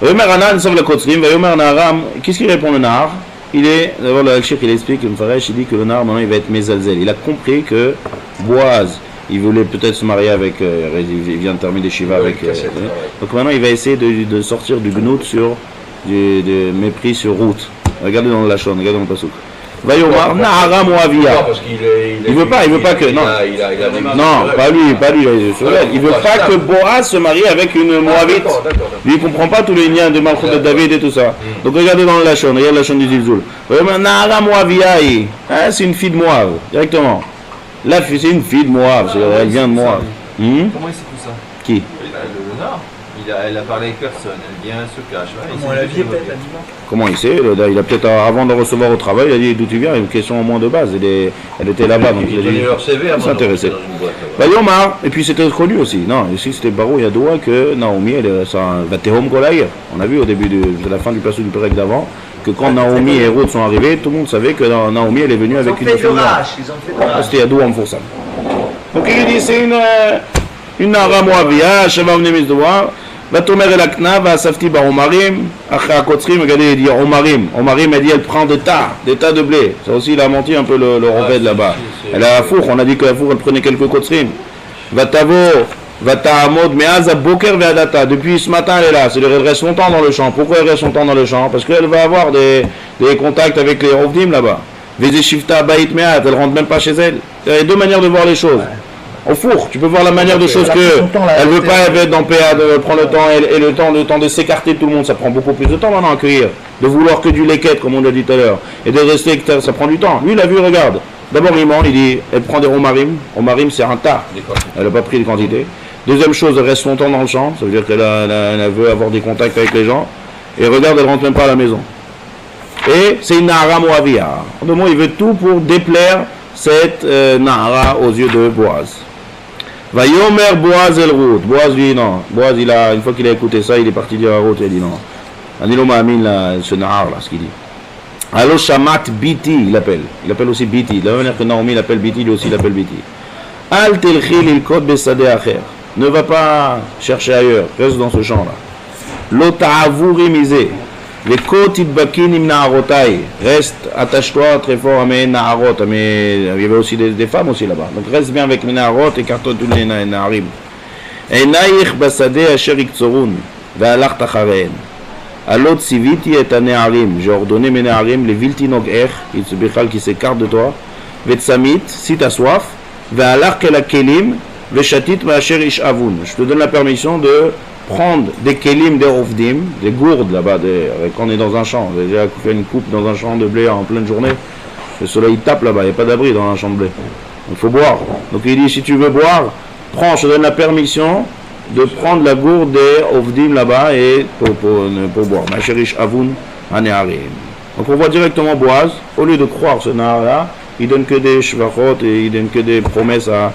Vayomer anar, Anitzav ala Kotzrim, Vayomer naram. Qu'est-ce qu'il répond le nar? Il est, d'abord le Al-Sheikh il explique, il dit que le nar maintenant il va être Mezalzel. Il a compris que Boaz, il voulait peut-être se marier avec, il vient de terminer Shiva avec. Donc maintenant il va essayer de sortir du gnout sur, du mépris sur Ruth. Regardez dans le Lachon, regardez dans le Pasuk. Vayomar Nahara Moavia. Il veut pas que. Non, non, pas lui. Il veut pas que Boaz se marie avec une Moavite. Lui, il comprend pas tous les liens de Malchut de David et tout ça. Donc regardez dans le Lachon, regardez le Lachon du Zilzoul. Vayomar Nahara Moavia. C'est une fille de Moab, directement. Là, c'est une fille de Moab, elle vient de Moab. Comment il sait tout ça? Qui? Le Nord. Elle a parlé avec personne, elle vient, se cache. Comment elle a dit peut-être? Comment il sait? Il a peut-être, avant de recevoir au travail, il a dit d'où tu viens, une question au moins de base. Elle était là-bas, donc il a dit. Il s'intéressait. Yomar, et puis c'était connu aussi. Non, ici c'était Barou Yadoua que Naomi, elle va Tehom Kolaïr. On a vu au début de la fin du passage du Pérec d'avant que quand Naomi et Ruth sont arrivés, tout le monde savait que Naomi elle est venue avec une femme. C'était Yadoua en Foursam. Donc il dit c'est une Nara Moavia, Sheva Vnemis Doua. Vatomer el akna va safti ba omarim après Kotzrim, regardez il dit omarim elle dit elle prend des tas de blé. Ça aussi il a menti un peu le Roved là-bas. Elle a la four, on a dit que la four elle prenait quelques Kotzrim. Vatavo Vata'amod me'az boker ve'adata. Depuis ce matin, elle est là. C'est-à-dire, elle reste longtemps dans le champ. Pourquoi elle reste longtemps dans le champ? Parce qu'elle va avoir des contacts avec les Rovdim là-bas. Vezeshifta ba'it me'at. Elle rentre même pas chez elle. Il y a deux manières de voir les choses. Au four, tu peux voir la manière de choses que elle veut pas être dans PA, de prendre le temps et le temps de s'écarter de tout le monde. Ça prend beaucoup plus de temps maintenant à cueillir. De vouloir que du leket, comme on l'a dit tout à l'heure. Et de rester, ça prend du temps. Lui, il a vu, regarde. D'abord, il ment, il dit, elle prend des romarim. Romarim, c'est un tas. Elle n'a pas pris de quantité. Deuxième chose, elle reste longtemps dans le champ. Ça veut dire qu'elle veut avoir des contacts avec les gens. Et regarde, elle rentre même pas à la maison. Et c'est une Nahara Moavia. En deux mots, il veut tout pour déplaire cette Nahara aux yeux de Boaz. Va Yomer Boaz el Ruth. Boaz dit non. Boaz, une fois qu'il a écouté ça, il est parti dire à Ruth, il a dit non. Anilo Ma'amin, ce Nahar, là, ce qu'il dit. Allo Shamat Biti, il appelle aussi Biti. De la même manière que Naomi l'appelle Biti, lui aussi l'appelle Biti. Al Telchi Lilkot Besade Acher. Ne va pas chercher ailleurs, reste dans ce champ-là. L'ota'avuri misé. Les côtes Bakin im Naharotai. Reste, attache-toi très fort à mes Naharot. Il y avait aussi des femmes aussi là-bas. Donc reste bien avec mes Naharot et cartonne tous les Naharim. Enaich Basade Asher Iktsorun. Ve'alach Tachareen. Alot Siviti et Naharim. J'ai ordonné mes Naharim, les Viltinog qui s'écartent de toi. Vetsamit, si t'as soif. Ve'alach Kelakelim. Veshatit Ma'asher Ish Avun. Je te donne la permission de prendre des kelim, des rovdim, des gourdes là-bas, quand on est dans un champ. J'ai déjà fait une coupe dans un champ de blé en pleine journée. Le soleil tape là-bas, il n'y a pas d'abri dans un champ de blé. Il faut boire. Donc il dit, si tu veux boire, prends, je te donne la permission de prendre la gourde des rovdim là-bas et pour boire. Ma'asher Ish Avun Haneharim. Donc on voit directement Boaz, au lieu de croire ce nahar-là, il donne que des shvachot et il donne que des promesses à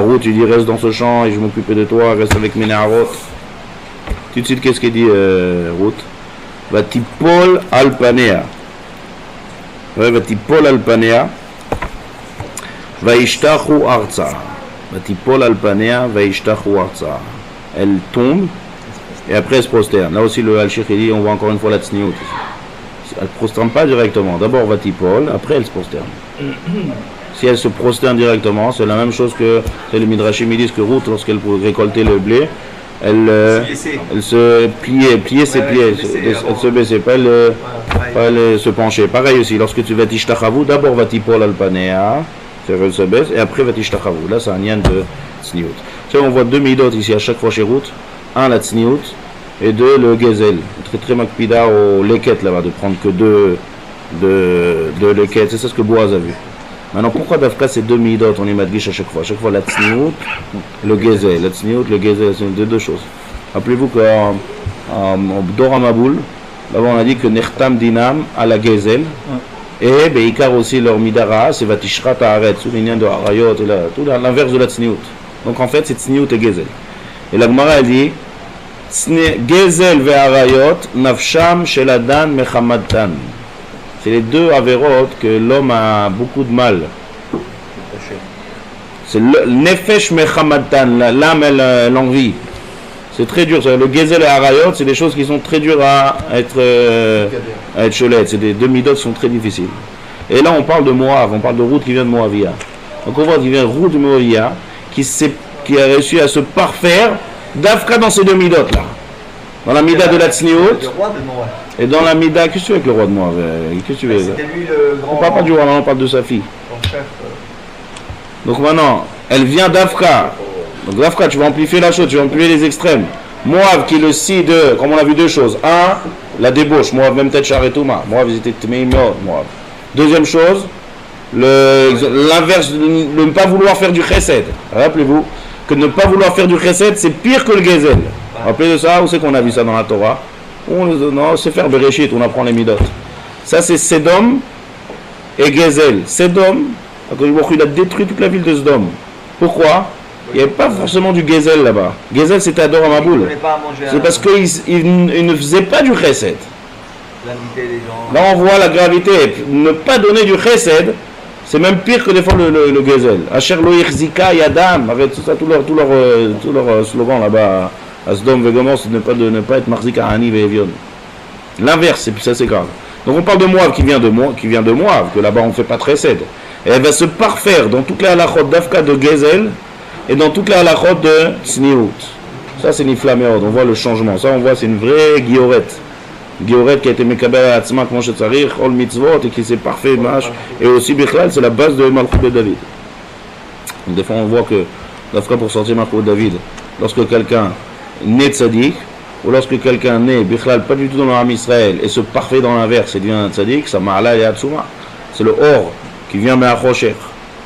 Ruth, il dit reste dans ce champ et je m'occupe de toi, reste avec mes naharot. Tout de suite, qu'est-ce qu'il dit Ruth? Vatipol alpanea. Vatipol alpanea. Vaishtachu arza. Vatipol alpanea. Vaishtachu arza. Elle tombe et après elle se prosterne. Là aussi, le Al-Sheikh dit on voit encore une fois la tsniout. Elle ne prosterne pas directement. D'abord Vatipol, après elle se prosterne. Si elle se prosterne directement, c'est la même chose que le Midrashim disent que Ruth, lorsqu'elle récoltait le blé, elle se pliait, ses pieds, elle se baissait, pas elle se penchait. Pareil aussi, lorsque tu vas tishtachavu, d'abord va tipol alpanea, elle se baisse, et après va tishtachavu. Là, c'est un yan de tsniout. Tu sais, on voit deux midot ici à chaque fois chez Ruth, un la tsniout et deux le gezel. Très très makpida au leket là-bas, de prendre que deux de leket. C'est ça ce que Boaz a vu. Maintenant, pourquoi d'Afka ces deux midot on est madgish à chaque fois? À chaque fois la tsniout, le gezel. La tsniout, le gezel, c'est deux choses. Rappelez-vous qu'en Dora Maboul, là-bas on a dit que nechtam dinam à la gezel. Et Beikar aussi leur midara, c'est vatishra ta'aret, sous les liens de harayot, tout l'inverse de la tsniout. Donc en fait c'est tsniout et gezel. Et la Gemara a dit gezel ve harayot nafsham sheladan mechamadtan. C'est les deux avérotes que l'homme a beaucoup de mal. C'est le nefesh mechamadtan, l'âme elle envie. C'est très dur. Le gezel et harayot, c'est des choses qui sont très dures à être cholettes. C'est des demi-dots qui sont très difficiles. Et là on parle de Moab, on parle de Ruth qui vient de Moavia. Donc on voit qu'il vient de Ruth de Moavia, qui a réussi à se parfaire d'Afka dans ces demi-dots là. Dans la mida de la tsniout. Et dans la mida, qu'est-ce que tu veux avec le roi de Moab? Qu'est-ce que tu veux? C'était lui le grand. On parle pas du roi, on parle de sa fille. Donc maintenant, elle vient d'Afka. Donc d'Afka, tu vas amplifier la chose, tu vas amplifier les extrêmes. Moab qui est le si de, comme on a vu deux choses. Un, la débauche. Moab même peut-être Charetouma. Moab ils étaient Tmeimot. Moab. Deuxième chose, l'inverse, ne pas vouloir faire du chesed. Rappelez-vous que ne pas vouloir faire du chesed, c'est pire que le gezel. Rappelez de ça, où c'est qu'on a vu ça dans la Torah? Non, c'est faire Bereshit, on apprend les midot. Ça c'est Sedom et Gezel. Sedom, il a détruit toute la ville de Sodome. Pourquoi? Il n'y avait pas forcément du Gezel là-bas. Gezel c'était Ador Amaboul. C'est parce qu'il ne faisait pas du chesed. Là on voit la gravité. Ne pas donner du chesed, c'est même pire que des fois le Gezel. Asher lo yichzika yadam, avec tout ça, tout leur slogan là-bas. Asdom Vegomor, c'est de ne pas être Marzik Ahani Vevion. L'inverse, ça c'est grave. Donc on parle de Moab qui vient de Moab, que là-bas on ne fait pas très cède. Et elle va se parfaire dans toutes les halachot d'Afka de Gezel et dans toute la halachot de Tzniut. Ça c'est Nifla Meod, on voit le changement. Ça on voit, c'est une vraie guillorette. Guillorette qui a été Mekabel à Atzma, comme Moshe Tzarich, Ol Mitzvot, et qui s'est parfait, Mash. Et aussi Bichlal, c'est la base de Malchut de David. Donc, des fois on voit que, d'Afra pour sortir Malchut de David, lorsque quelqu'un naît Tzadik, ou lorsque quelqu'un naît Bichlal pas du tout dans le Ham Israël, et se parfait dans l'inverse et devient Tzadik, ça Ma'ala et Atzuma. C'est le Or qui vient Me'achosher.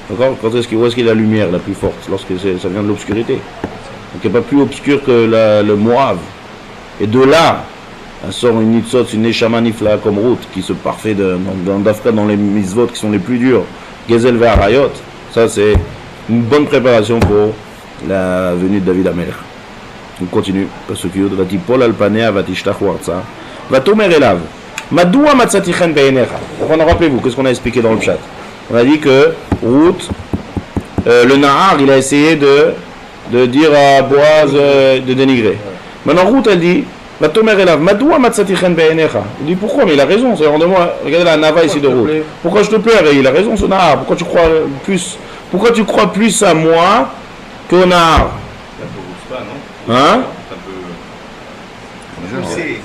D'accord? Quand est-ce qu'il voit la lumière la plus forte? Lorsque ça vient de l'obscurité. Donc il n'y a pas plus obscur que le Moav. Et de là, sort une Nitzot, une Neshama Nifla comme route, qui se parfait d'Afka dans les mitzvot qui sont les plus durs. Gezel Ve'arayot. Ça c'est une bonne préparation pour la venue de David Amelech. On continue. Pasuk-Yud. Vatipol alpanea vatishtach wartza. Vatomer elav. Madoua matzatichen be'enecha. Rappelez-vous, qu'est-ce qu'on a expliqué dans le chat? On a dit que Ruth, le Nahar, il a essayé de dire à Boaz de dénigrer. Maintenant Ruth, elle dit Vatomer elav. Madoua matzatichen be'enecha. Il dit pourquoi? Mais il a raison. C'est de moi. Regardez la Nava ici de Ruth. Pourquoi je te plairais? Il a raison ce Nahar. Pourquoi tu crois plus à moi qu'au Nahar? Hein? Pousser.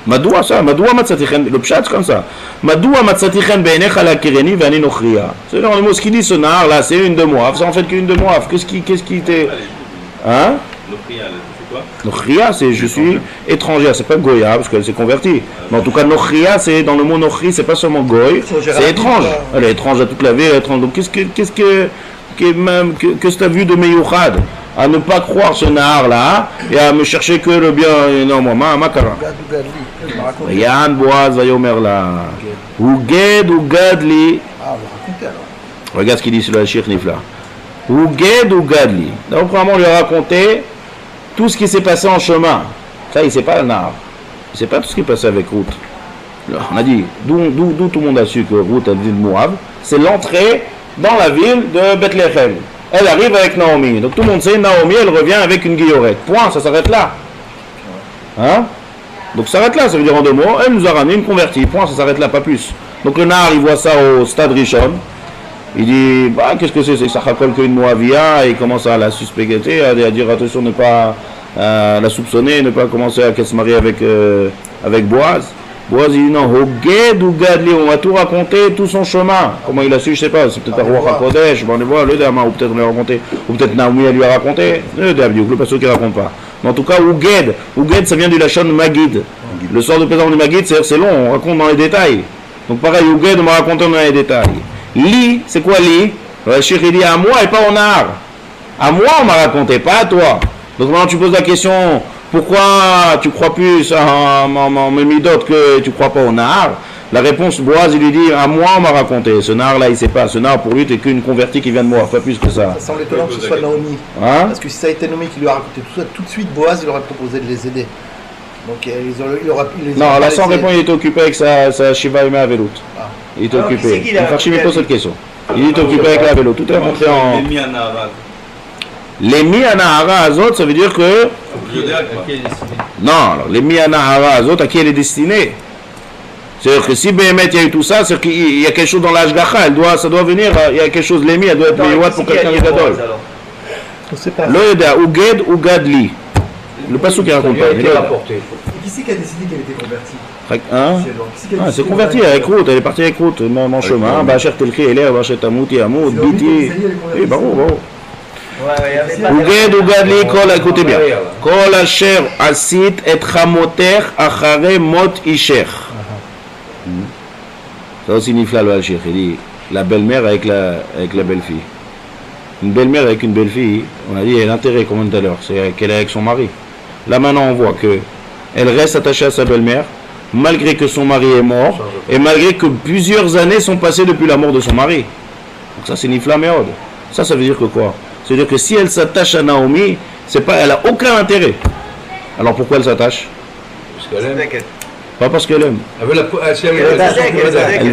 Madoua ça, Madoua matzatichen, le pshat comme ça. Madoua matzatichen be'enecha la kireni ve'ani nochria. C'est dans le mot, ce qu'il dit ce nar là, c'est une de Moav, c'est en fait qu'une de Moav. Qu'est-ce qui était. Hein? Nochria, c'est quoi? Nochria, c'est je suis étrangère, c'est pas Goya parce qu'elle s'est convertie. Mais en tout cas, Nochria, c'est dans le mot Nochri, c'est pas seulement Goy, c'est étrange. Elle est étrange à toute la vie, elle est étrange. Donc qu'est-ce que tu as vu de Meyouchad? À ne pas croire ce nahar là et à me chercher que le bien. Non, moi, ma kara. Yann Boaz vayomer là. Ouged ou gadli. Ah, vous racontez alors. Regarde ce qu'il dit sur le Shir Nifla. Ouged ou gadli. Donc, vraiment, on lui a raconté tout ce qui s'est passé en chemin. Ça, il ne sait pas le nahar. Il ne sait pas tout ce qui est passé avec Ruth. Alors, on a dit, d'où tout le monde a su que Ruth a dit de Moab, c'est l'entrée dans la ville de Bethléem. Elle arrive avec Naomi. Donc tout le monde sait, Naomi, elle revient avec une guillorette. Point, ça s'arrête là. Hein? Donc ça s'arrête là, ça veut dire en deux mots, elle nous a ramené une convertie. Point, ça s'arrête là, pas plus. Donc le Nahar, il voit ça au stade Rishon. Il dit, bah, qu'est-ce que c'est? C'est que ça raconte qu'une Moavia, et il commence à la suspecter, à dire attention, ne pas la soupçonner, ne pas commencer à se marier avec Boaz. Boaz il dit non, Hoged ou Gadli, on va tout raconter, tout son chemin. Comment il a su, je sais pas, c'est peut-être à Roi HaKodesh, on va le Dama, ou peut-être on lui a raconté, ou peut-être Naomi elle lui a raconté, le pasteur qui raconte pas. Mais en tout cas, Hoged ça vient du Lachon Magid. Le sort de présent du Magid, c'est long, on raconte dans les détails. Donc pareil, Hoged on m'a raconté dans les détails. Li, c'est quoi Li? Le Cheikh il dit à moi et pas au Nahar. À moi on m'a raconté, pas à toi. Donc maintenant tu poses la question. Pourquoi tu crois plus en Mémidot que tu crois pas au Nahar? La réponse, Boaz, il lui dit, à moi on m'a raconté. Ce Nahar là, il sait pas. Ce Nahar pour lui, t'es qu'une convertie qui vient de moi, pas plus que ça. Ça semble étonnant que ce soit Naomi. Hein? Parce que si ça a été Naomi qui lui a raconté tout ça, tout de suite, Boaz, il aurait proposé de les aider. Donc non, là sans réponse, il était occupé avec sa Shiva Ema Avelut. Ah. Il était occupé. Il pose cette question. Il est occupé avec la vélo. Tout est rentré en. Les Mianahara Azot, ça veut dire que. Non, alors, les Mianahara Azot, à qui elle est destinée? C'est-à-dire que si Béhémet il y a eu tout ça, c'est qu'il y a quelque chose dans l'âge Gacha, ça doit venir, il y a quelque chose, l'Emi, elle doit être Miouat pour quelqu'un de Gadol. Je sais pas. L'Oyeda, Ouged ou Gadli. Le passou qui raconte pas. Qui c'est qui a décidé qu'elle était convertie? Hein? C'est converti avec Ruth, elle est partie avec Ruth, mon chemin. Bachar Telchi, Eler, Bachar Tamouti, Amoud, Biti. Oui, bravo. Ouged ou Gadli, écoutez bien. Kol Asher Asit et Chamoter Achare Mot Isher. Ça aussi Nifla le Al-Sheikh, il dit la belle-mère avec la belle-fille. Une belle-mère avec une belle-fille, on a dit, elle a l'intérêt, comme tout à l'heure, c'est qu'elle est avec son mari. Là maintenant on voit que elle reste attachée à sa belle-mère, malgré que son mari est mort, et malgré que plusieurs années sont passées depuis la mort de son mari. Donc ça c'est Nifla Meod. Ça veut dire que quoi? Ça veut dire que si elle s'attache à Naomi, elle n'a aucun intérêt. Alors pourquoi elle s'attache? Parce qu'elle aime. Pas parce qu'elle aime. Elle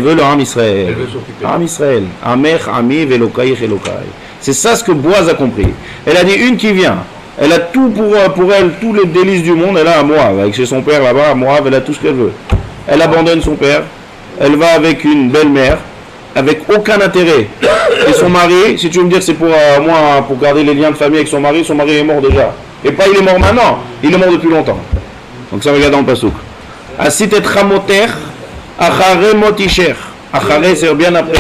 veut le Ham Israël. Elle veut s'occuper. Ham Israël. Amech, Ami, Velokai, Velokai. C'est ça ce que Boaz a compris. Elle a dit une qui vient. Elle a tout pour elle, tous les délices du monde, elle a à Moab. Avec chez son père là-bas, à Moab, elle a tout ce qu'elle veut. Elle abandonne son père. Elle va avec une belle-mère, avec aucun intérêt. Et son mari, si tu veux me dire que c'est pour moi pour garder les liens de famille avec son mari est mort déjà. Et pas il est mort maintenant, il est mort depuis longtemps. Donc ça regarde dans le pasouk. Asit et chamoter, achare motisher. Achare c'est bien après.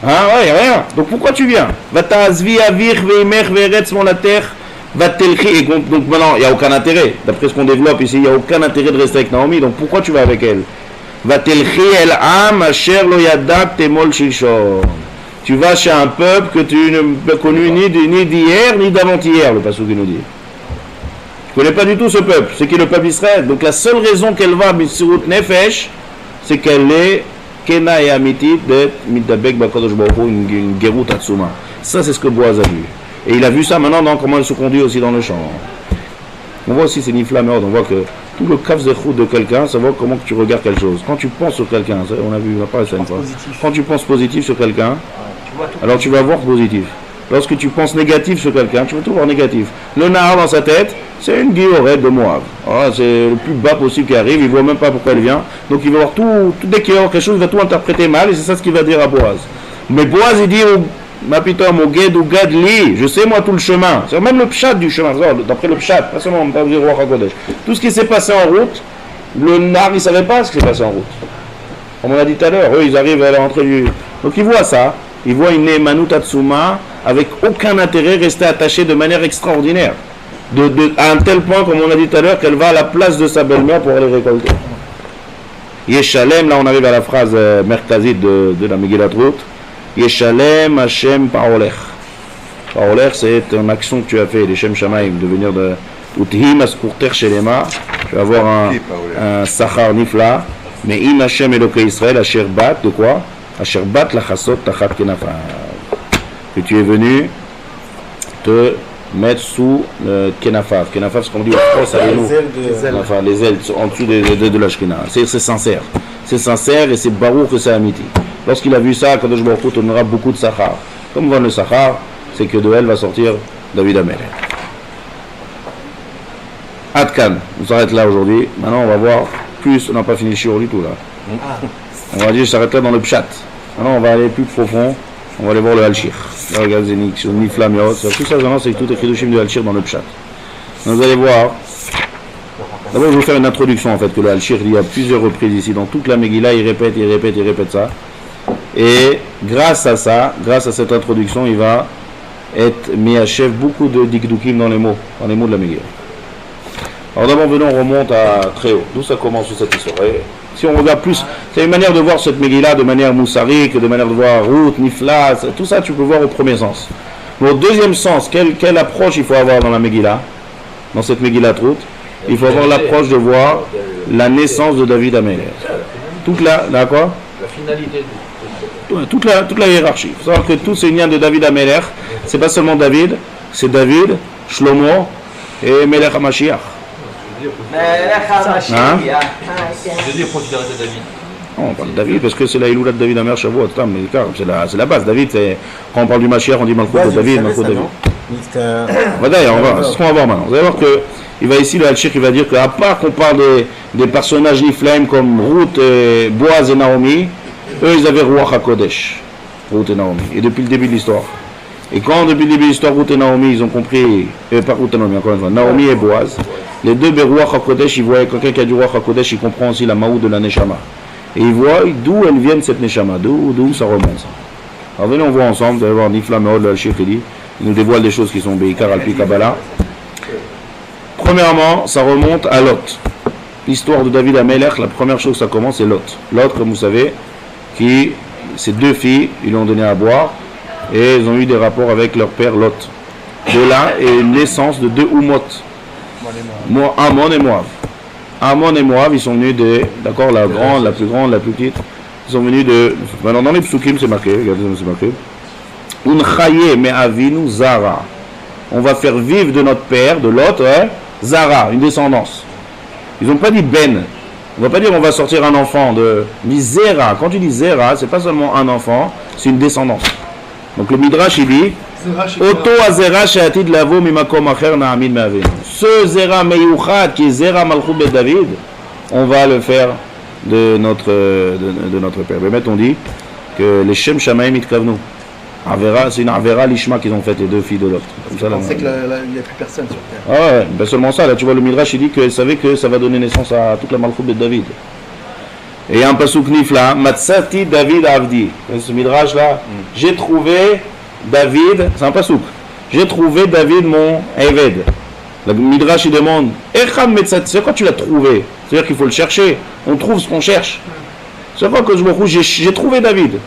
Ah ouais, rien. Donc pourquoi tu viens? Vatazvi avir veimer veretz mon la terre. Et donc maintenant, il n'y a aucun intérêt. D'après ce qu'on développe ici, il n'y a aucun intérêt de rester avec Naomi. Donc pourquoi tu vas avec elle? Tu vas chez un peuple que tu n'as connu ni d'hier ni d'avant-hier, le passage qui nous dit. Tu ne connais pas du tout ce peuple, c'est qui est le peuple Israël. Donc la seule raison qu'elle va Mitsirut Nefesh, c'est qu'elle est Kena et Amitit de Mitabek Bakadosh Baruch Hu, une Gerut Atsuma. Ça, c'est ce que Boaz a vu. Et il a vu ça maintenant dans comment elle se conduit aussi dans le champ. On voit aussi, c'est Nifla Meod, on voit que tout le kaf zechut de quelqu'un, ça voit comment que tu regardes quelque chose. Quand tu penses sur quelqu'un, on a vu, on a parlé ça une fois. Quand tu penses positif sur quelqu'un, alors tu vas voir positif. Lorsque tu penses négatif sur quelqu'un, tu vas tout voir négatif. Le Nahar dans sa tête, c'est une guillorette de Moab. Alors, c'est le plus bas possible qui arrive, il ne voit même pas pourquoi elle vient. Donc il va voir tout dès qu'il y a quelque chose, il va tout interpréter mal, et c'est ça ce qu'il va dire à Boaz. Mais Boaz, il dit ma pitom, au gued ou gadli, je sais moi tout le chemin, c'est même le pshat du chemin, d'après le pshat, pas seulement on parle du roi Hakodesh. Tout ce qui s'est passé en route, le Nar il ne savait pas ce qui s'est passé en route. Comme on a dit tout à l'heure, eux ils arrivent à l'entrée du. Donc ils voient ça, ils voient une Ne'emanu Tatsuma avec aucun intérêt rester attachée de manière extraordinaire. À un tel point, comme on a dit tout à l'heure, qu'elle va à la place de sa belle-mère pour aller récolter. Yeshalem, là on arrive à la phrase merkazite de la Megillat Ruth. Yeshalem Hashem Parolech. Parolech, c'est une action que tu as fait, les Shem Shamaim, de venir de Uthim Askurter Shelema. Tu vas avoir un Sachar Nifla. Mais Im Hashem Eloke Israël, Asher Bat, de quoi? Asher Bat Lachasot Tachat Kenafav. Que tu es venu te mettre sous le Kenafav. Kenafav, c'est comme on dit au France, enfin, les ailes en dessous de l'Ashkena. C'est sincère. C'est sincère et c'est barouk que c'est amiti. Lorsqu'il a vu ça, Kadosh Baruch Hu donnera beaucoup de Sachar. Comme on voit le Sachar, c'est que de elle va sortir David Amelech. Adkan, on s'arrête là aujourd'hui. Maintenant, on va voir plus. On n'a pas fini le shiur du tout là. On va dire, je s'arrête là dans le pshat. Maintenant, on va aller plus profond. On va aller voir le Halshir. Là, regardez, sur Nifla Meod. Tout ça, vraiment, c'est tout les chidushim de Halshir dans le pshat. Donc, vous allez voir. D'abord, je vais vous faire une introduction en fait que le Halshir dit à plusieurs reprises ici. Dans toute la Megillah, il répète ça. Et grâce à ça, grâce à cette introduction, il va être mis à chef beaucoup de dikdukim dans les mots de la Megillah. Alors d'abord, venons, on remonte à très haut. D'où ça commence cette histoire. Et si on regarde plus, c'est une manière de voir cette Megillah de manière moussarique, de manière de voir Ruth, Nifla, tout ça tu peux voir au premier sens. Mais au deuxième sens, quelle approche il faut avoir dans la Megillah, dans cette Megillah Ruth? Il faut avoir l'approche de voir la naissance de David Amelech. Toute la quoi? La finalité. Toute la hiérarchie. Il faut savoir que tous ces liens de David Amelech, c'est pas seulement David, c'est David, Shlomo et Melech HaMashiach. Je veux dire, pourquoi tu t'arrêtes à David? Non, on parle de David parce que c'est la Iloulat de David Amer Shavuot, c'est la base. David, quand on parle du Mashiach, on dit Malchut de David, Malchut de David. D'ailleurs, c'est ce qu'on va voir maintenant. Vous allez voir que il va ici, le Halshir, il va dire qu'à part qu'on parle des personnages Niflaim comme Ruth, Boaz et Naomi, eux ils avaient Ruach HaKodesh, Ruth et Naomi, et depuis le début de l'histoire. Et quand depuis le début de l'histoire, Ruth et Naomi, ils ont compris, pas Ruth et Naomi, encore une fois, Naomi et Boaz, les deux Ruach HaKodesh, ils voient, quelqu'un qui a du Ruach HaKodesh, il comprend aussi la Maou de la Neshama. Et ils voient d'où elle vient cette Neshama, d'où ça remonte. Alors venez, on voit ensemble, vous allez voir Nifla Meod, le Halshir, il nous dévoile des choses qui sont Beikar Alpi Kabbalah. Premièrement, ça remonte à Lot. L'histoire de David Amelech, la première chose que ça commence, c'est Lot. Lot, comme vous savez, ses deux filles, ils lui ont donné à boire, et ils ont eu des rapports avec leur père Lot. De là est une naissance de deux Umot, Amon et Moab. Amon et Moab, ils sont venus d'accord, la grande, la plus grande, la plus petite, ils sont venus maintenant dans les psukim, c'est marqué, regardez, c'est marqué. Unchaye me avinu Zara. On va faire vivre de notre père, de Lot, Zara, une descendance. Ils n'ont pas dit Ben. On ne va pas dire on va sortir un enfant de Zera. Quand tu dis Zera, c'est pas seulement un enfant, c'est une descendance. Donc le Midrash il dit Oto Azera She'atid Lavo Mimakom Acher Na'amid Me'avenu. Ce Zera Meyuchad qui est Zera Malchut Bet David, on va le faire de notre père. Mais on dit que les Shem Shamaim Itkavnu. Avera, c'est une Avera Lishma qu'ils ont fait les deux filles de Lot. Je pensais qu'il n'y a plus personne sur terre. Ah ouais, ben seulement ça, là tu vois le Midrash il dit qu'il savait que ça va donner naissance à toute la Malchout de David. Et il y a un pasouk nifla, Matsati David Avdi. Ce Midrash là, j'ai trouvé David, c'est un pasouk. J'ai trouvé David mon Eved. Le Midrash il demande, Echad Metzati, c'est quoi tu l'as trouvé? C'est-à-dire qu'il faut le chercher, on trouve ce qu'on cherche. C'est quoi que j'ai trouvé David?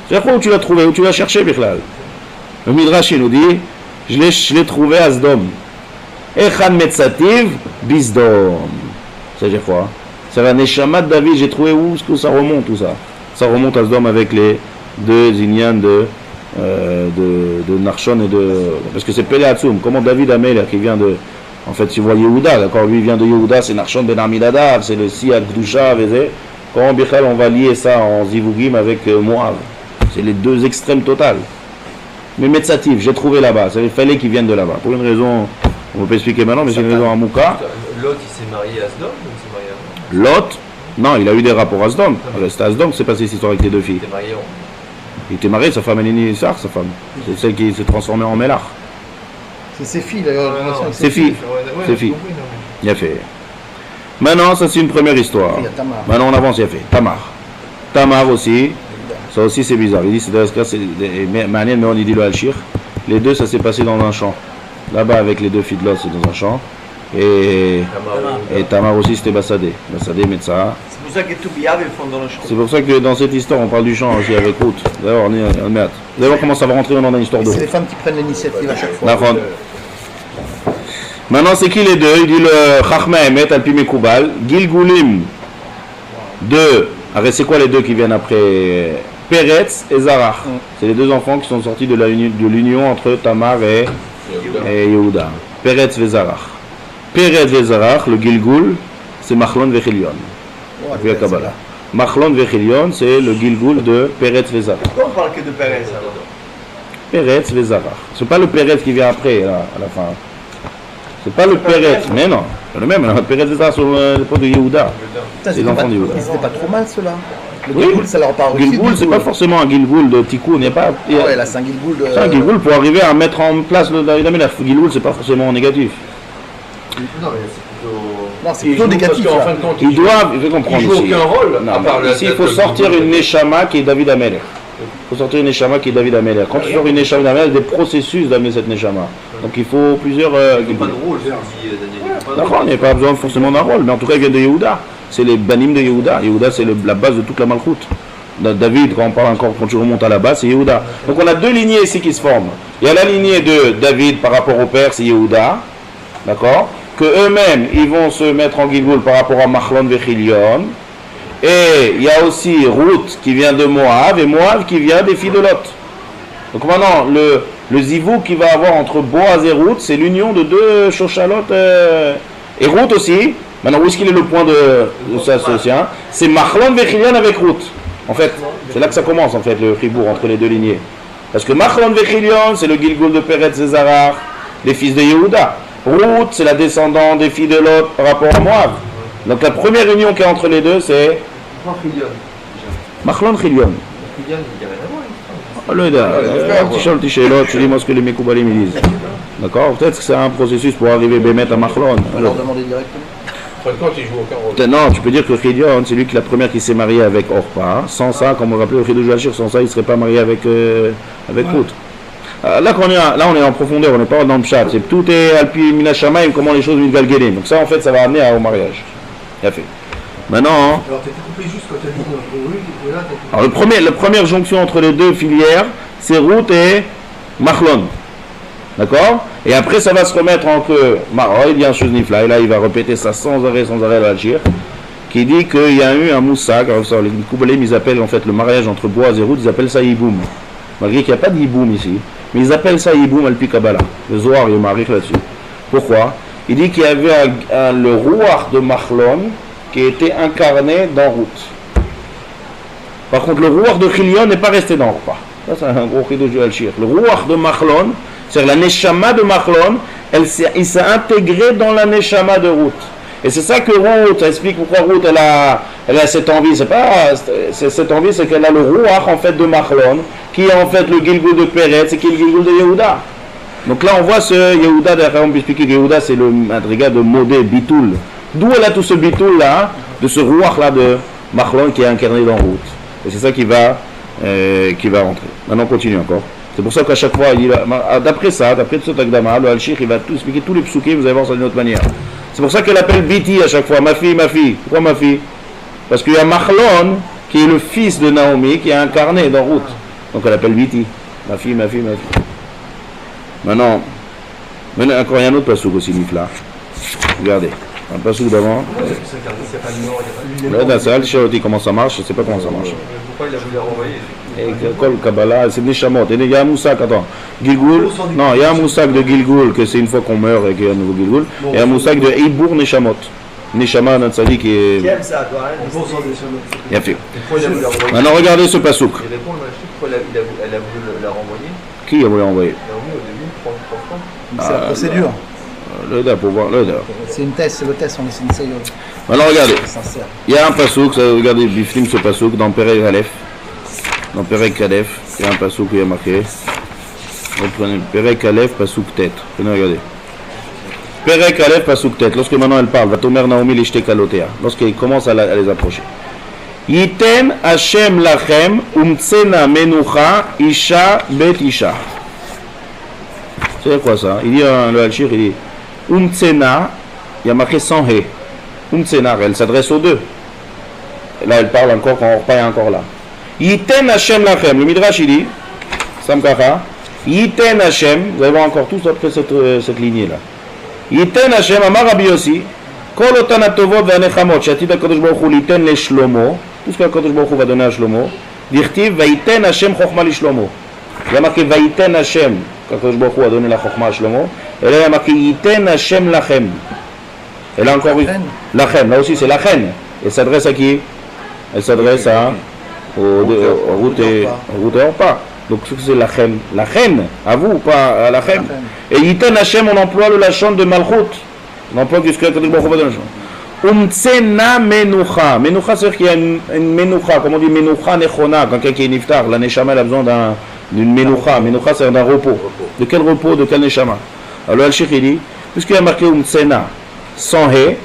C'est quoi où tu l'as trouvé, où tu l'as cherché, Bichlal? Le Midrash il nous dit, je l'ai trouvé à Sdom. Echad Metzativ Bizdom. C'est-à-dire quoi? C'est la Neshama de David, j'ai trouvé où est-ce que ça remonte tout ça? Ça remonte à Sdom avec les deux Inyan de Narshon et de... Parce que c'est Pele Hatzoum, comment David Amel qui vient de... En fait, tu vois Yehuda, d'accord, lui vient de Yehuda, c'est Narshon Ben Amminadav, c'est le Siak Dusha, comment Bichal on va lier ça en Zivugim avec Moav? C'est les deux extrêmes totales. Mais Metzativ, j'ai trouvé là-bas, il fallait qu'ils viennent de là-bas. Pour une raison, on ne peut pas expliquer maintenant, mais c'est une raison à Mouka. Lot, il s'est marié à Sdom ou il s'est marié à Lot, non, il a eu des rapports à Sdom. C'était à Sdom que c'est passé cette histoire avec les deux filles. Il était marié Il était marié, sa femme Elini Sar, sa femme. C'est celle qui s'est transformée en Mélach. C'est ses filles d'ailleurs. Ses filles. Ses filles. Il a fait. Maintenant, ça c'est une première histoire. Il y a Tamar. Maintenant on avance, il a fait. Tamar aussi. Ça aussi c'est bizarre. Il dit c'est dans ce cas, c'est Maniel, mais on dit le Al-Shir. Les deux, ça s'est passé dans un champ. Là-bas avec les deux filles de Lot, c'est dans un champ. Et Tamar aussi c'était Bassadé. Bassadé, Metza. C'est pour ça que tout Biav ils font dans le champ. C'est pour ça que dans cette histoire on parle du champ aussi avec Ruth. D'ailleurs on est en hâte. D'ailleurs comment ça va rentrer dans une histoire de C'est les femmes qui prennent l'initiative à chaque fois. D'accord. Maintenant c'est qui les deux? Il dit le Chachma Emet Alpi Mekoubal, Gilgulim 2. Alors c'est quoi les deux qui viennent après? Peretz et Zarach. C'est les deux enfants qui sont sortis de l'union entre Tamar et Yehuda. Peretz et Zarach. Peretz et Zarach, le Gilgul, c'est Machlon Vechilion. Puis la Kabbalah. Machlon Vechilion, c'est le Gilgul de Peretz et Zarach. Pourquoi on parle que de Pérez alors? Peretz et Zarach. C'est pas le Peretz qui vient après, là, à la fin. C'est pas le Peretz, mais non. C'est le même, Peretz et Zarach sur l'époque de Yehuda. C'est l'enfant de Yehuda. Ils étaient pas trop mal ceux-là. Le Oui. Gilgoul, ça leur a pas réussi. Gilgul, c'est pas forcément un Gilgul de Tikkun, il n'y a pas. Ah ouais, là c'est un Gilgoul de. C'est un Gilgul pour arriver à mettre en place le David Amelach. Gilgul, c'est pas forcément négatif. Non, mais c'est plutôt. Non, c'est plutôt négatif. En là. fin de compte, Ils doivent, je vais comprendre il joue ici. aucun rôle, Non, à part ici, il faut sortir une Neshama qui est David Amelech. Il faut sortir une Neshama qui est David Amelech. Quand tu sors une Neshama d'Amelech, il y a des processus d'amener cette Neshama. Donc il faut plusieurs. Pas de rôle, dit Daniel. D'accord, il n'y a pas besoin forcément d'un rôle, mais en tout cas, il vient de Yehuda. C'est les banim de Yehuda. Yehuda, c'est la base de toute la Malchout. David, quand on parle encore, quand tu remontes à la base, c'est Yehuda. Donc on a deux lignées ici qui se forment. Il y a la lignée de David par rapport au père, c'est Yehuda. D'accord? Que eux-mêmes, ils vont se mettre en Gilgul par rapport à Machlon Vechilion. Et il y a aussi Ruth qui vient de Moab, et Moab qui vient des filles de Lot. Donc maintenant, le zivou qu'il va avoir entre Boaz et Ruth, c'est l'union de deux Shoshalot et Ruth aussi. Maintenant, où est-ce qu'il est le point de ça, c'est Machlon Vechilion avec Ruth. En fait, c'est là que ça commence, en fait, le Fribourg entre les deux lignées. Parce que Machlon Vechilion, c'est le Gilgul de Peretz et Zarach, les fils de Yehuda. Ruth, c'est la descendante des filles de Lot par rapport à Moab. Donc la première union qui est entre les deux, c'est Machlon Chilion. Tu dis moi ce que les Mekoubalim ils disent. D'accord? Peut-être que c'est un processus pour arriver Bémet à Machlon. On leur demander directement. En fin de compte, il joue aucun rôle. Non, tu peux dire que Chilion, c'est lui qui est la première qui s'est mariée avec Orpa. Sans ça, comme on rappelait le Chidou Joachir, sans ça, il ne serait pas marié avec Ruth. Là, on est en profondeur, on n'est pas dans le chat. Tout est alpi minashamaim, comment les choses mitgalgelim. Donc ça, en fait, ça va amener au mariage. Il a fait. Maintenant, Alors, tu étais coupé juste quand tu as dit Ruth, et là, alors la première jonction entre les deux filières, c'est Ruth et Machlon. D'accord? Et après, ça va se remettre entre Maroï, il dit un chose nifla, et là, il va répéter ça sans arrêt, l'Algir, qui dit qu'il y a eu un moussak. Alors, ça, les Koubalim, ils appellent en fait le mariage entre Boaz et Ruth, ils appellent ça Yiboum. Malgré qu'il n'y a pas de Yiboum ici, mais ils appellent ça Yiboum al-Pi Kabbalah. Le Zohar, il marque là-dessus. Pourquoi? Il dit qu'il y avait le Rouach de Machlon qui était incarné dans Ruth. Par contre, le Rouach de Chilion n'est pas resté dans Orpa. Ça, c'est un gros chidouch du Al-Shir. Le Rouach de Machlon, c'est-à-dire la Neshama de Machlon, il s'est intégré dans la Neshama de Ruth. Et c'est ça que Ruth, ça explique pourquoi Ruth, Elle a cette envie, cette envie, c'est qu'elle a le roi en fait de Machlon, qui est en fait le Gilgul de Peretz, et qui est le Gilgul de Yehuda. Donc là on voit ce Yehuda, d'ailleurs on peut expliquer que Yehuda c'est le madriga de Modé, Bitoul. D'où elle a tout ce Bitoul là, de ce roi là de Machlon qui est incarné dans route. Et c'est ça qui va rentrer. Maintenant on continue encore. C'est pour ça qu'à chaque fois, d'après ce Takdama, le Al-Shir, il va tout expliquer tous les psukim, vous allez voir ça d'une autre manière. C'est pour ça qu'elle appelle Biti à chaque fois, ma fille. Pourquoi ma fille? Parce qu'il y a Machlon, qui est le fils de Naomi, qui est incarné dans route. Donc elle appelle Biti, ma fille. Maintenant encore il y a un autre pasouk aussi, Nifla. Regardez, un pasouk d'avant. Là, dans ça, Al-Shir, comment ça marche, je ne sais pas comment ça marche. Pourquoi il a voulu la renvoyer? Kol Kabbalah, c'est Neshamot. Il y a un moussak, attends. Gilgul, non, il y a un moussak de Gilgul, que c'est une fois qu'on meurt et qu'il y a un nouveau Gilgul. Il y a un moussak de Eibour Neshamot. Neshama, notre sadi qui est. Qui aime ça, toi, hein? Bien fait. Maintenant, regardez ce pasouk. Il répond à pourquoi elle a voulu la renvoyer. Qui a voulu envoyer? Naomi, au début, 3 fois. C'est la procédure. Le da, pour voir, le da. C'est une test, c'est le test, on est sincère. Maintenant, regardez. Sincère. Il y a un pasouk, regardez, Biflim ce pasouk, dans Perek Aleph. Dans Perek Aleph, il y a un pasouk qui est marqué. Reprenez Perek Aleph, pasouk tête. Venez regarder. Perek Aleph, pasouk tête. Lorsque maintenant elle parle, va tomer Naomi l'ishte kalotea. Lorsqu'elle commence à les approcher. Yiten Hashem lachem umtsena menucha isha bet isha. C'est quoi ça? Il dit le Al-Shir, il dit umtsena, il y a marqué sans he. Umtsena, elle s'adresse aux deux. Et là elle parle encore quand Orpa est encore là. Yiten Hashem lachem. Le Midrash il dit, Samkacha, Yiten Hashem, vous allez voir encore tous après cette lignée là. Yiten Hashem, Amar Rabbi Yossi, Kol otan atovot ve'anechamot, shatid HaKadosh Baruch Hu liten le Shlomo, tout ce que HaKadosh Baruch Hu va donner à Shlomo, dirtiv, Vayiten Hashem chokhma li Shlomo. Il y a marqué Vayiten Hashem, HaKadosh Baruch Hu a donné la chokhma à Shlomo, et là il y a marqué Yiten Hashem lachem. Et là encore, lachem, là aussi c'est lachem. Elle s'adresse à qui? Elle s'adresse à route et Orpa. Donc c'est la reine, à vous, pas à la reine. Et Yiten Hashem, on emploie le lachon de Malchut. On emploie ce que le Kadosh Baruch Hu va donner. Umtsena menucha. Menucha, c'est-à-dire qu'il y a une menucha. Comment on dit menucha nechona? Quand quelqu'un est niftar, la neshama elle a besoin d'une menucha. Menucha, c'est d'un repos. De quel repos? De quel neshama? Alors Al-Shir il dit, puisqu'il y a marqué umtsena sans he,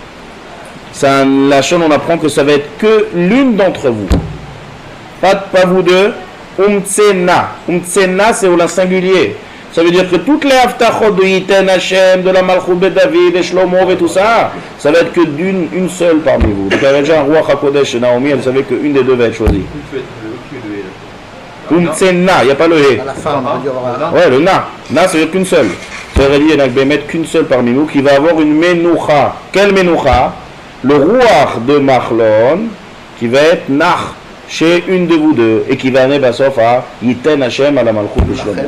c'est un lachon, on apprend que ça va être que l'une d'entre vous. Pas vous deux. Umtsena. Umtsena, c'est au singulier. Ça veut dire que toutes les haftachot de Yiten Hashem, de la Malchut de David, de Shlomo et tout ça, ça va être que une seule parmi vous. Donc il y avait déjà un roi HaKodesh chez Naomi, elle savait qu'une des deux va être choisie. Umtsena, il n'y a pas le he. À la fin, on va dire. Ouais, le na. Na, ça veut dire qu'une seule. Ça veut dire qu'il n'y a qu'une seule parmi nous qui va avoir une menoucha. Quelle menoucha? Le roi de Machlon, qui va être nach chez une de vous deux, et qui va aller sauf à Yiten Hashem à la Malchut de Shlomo.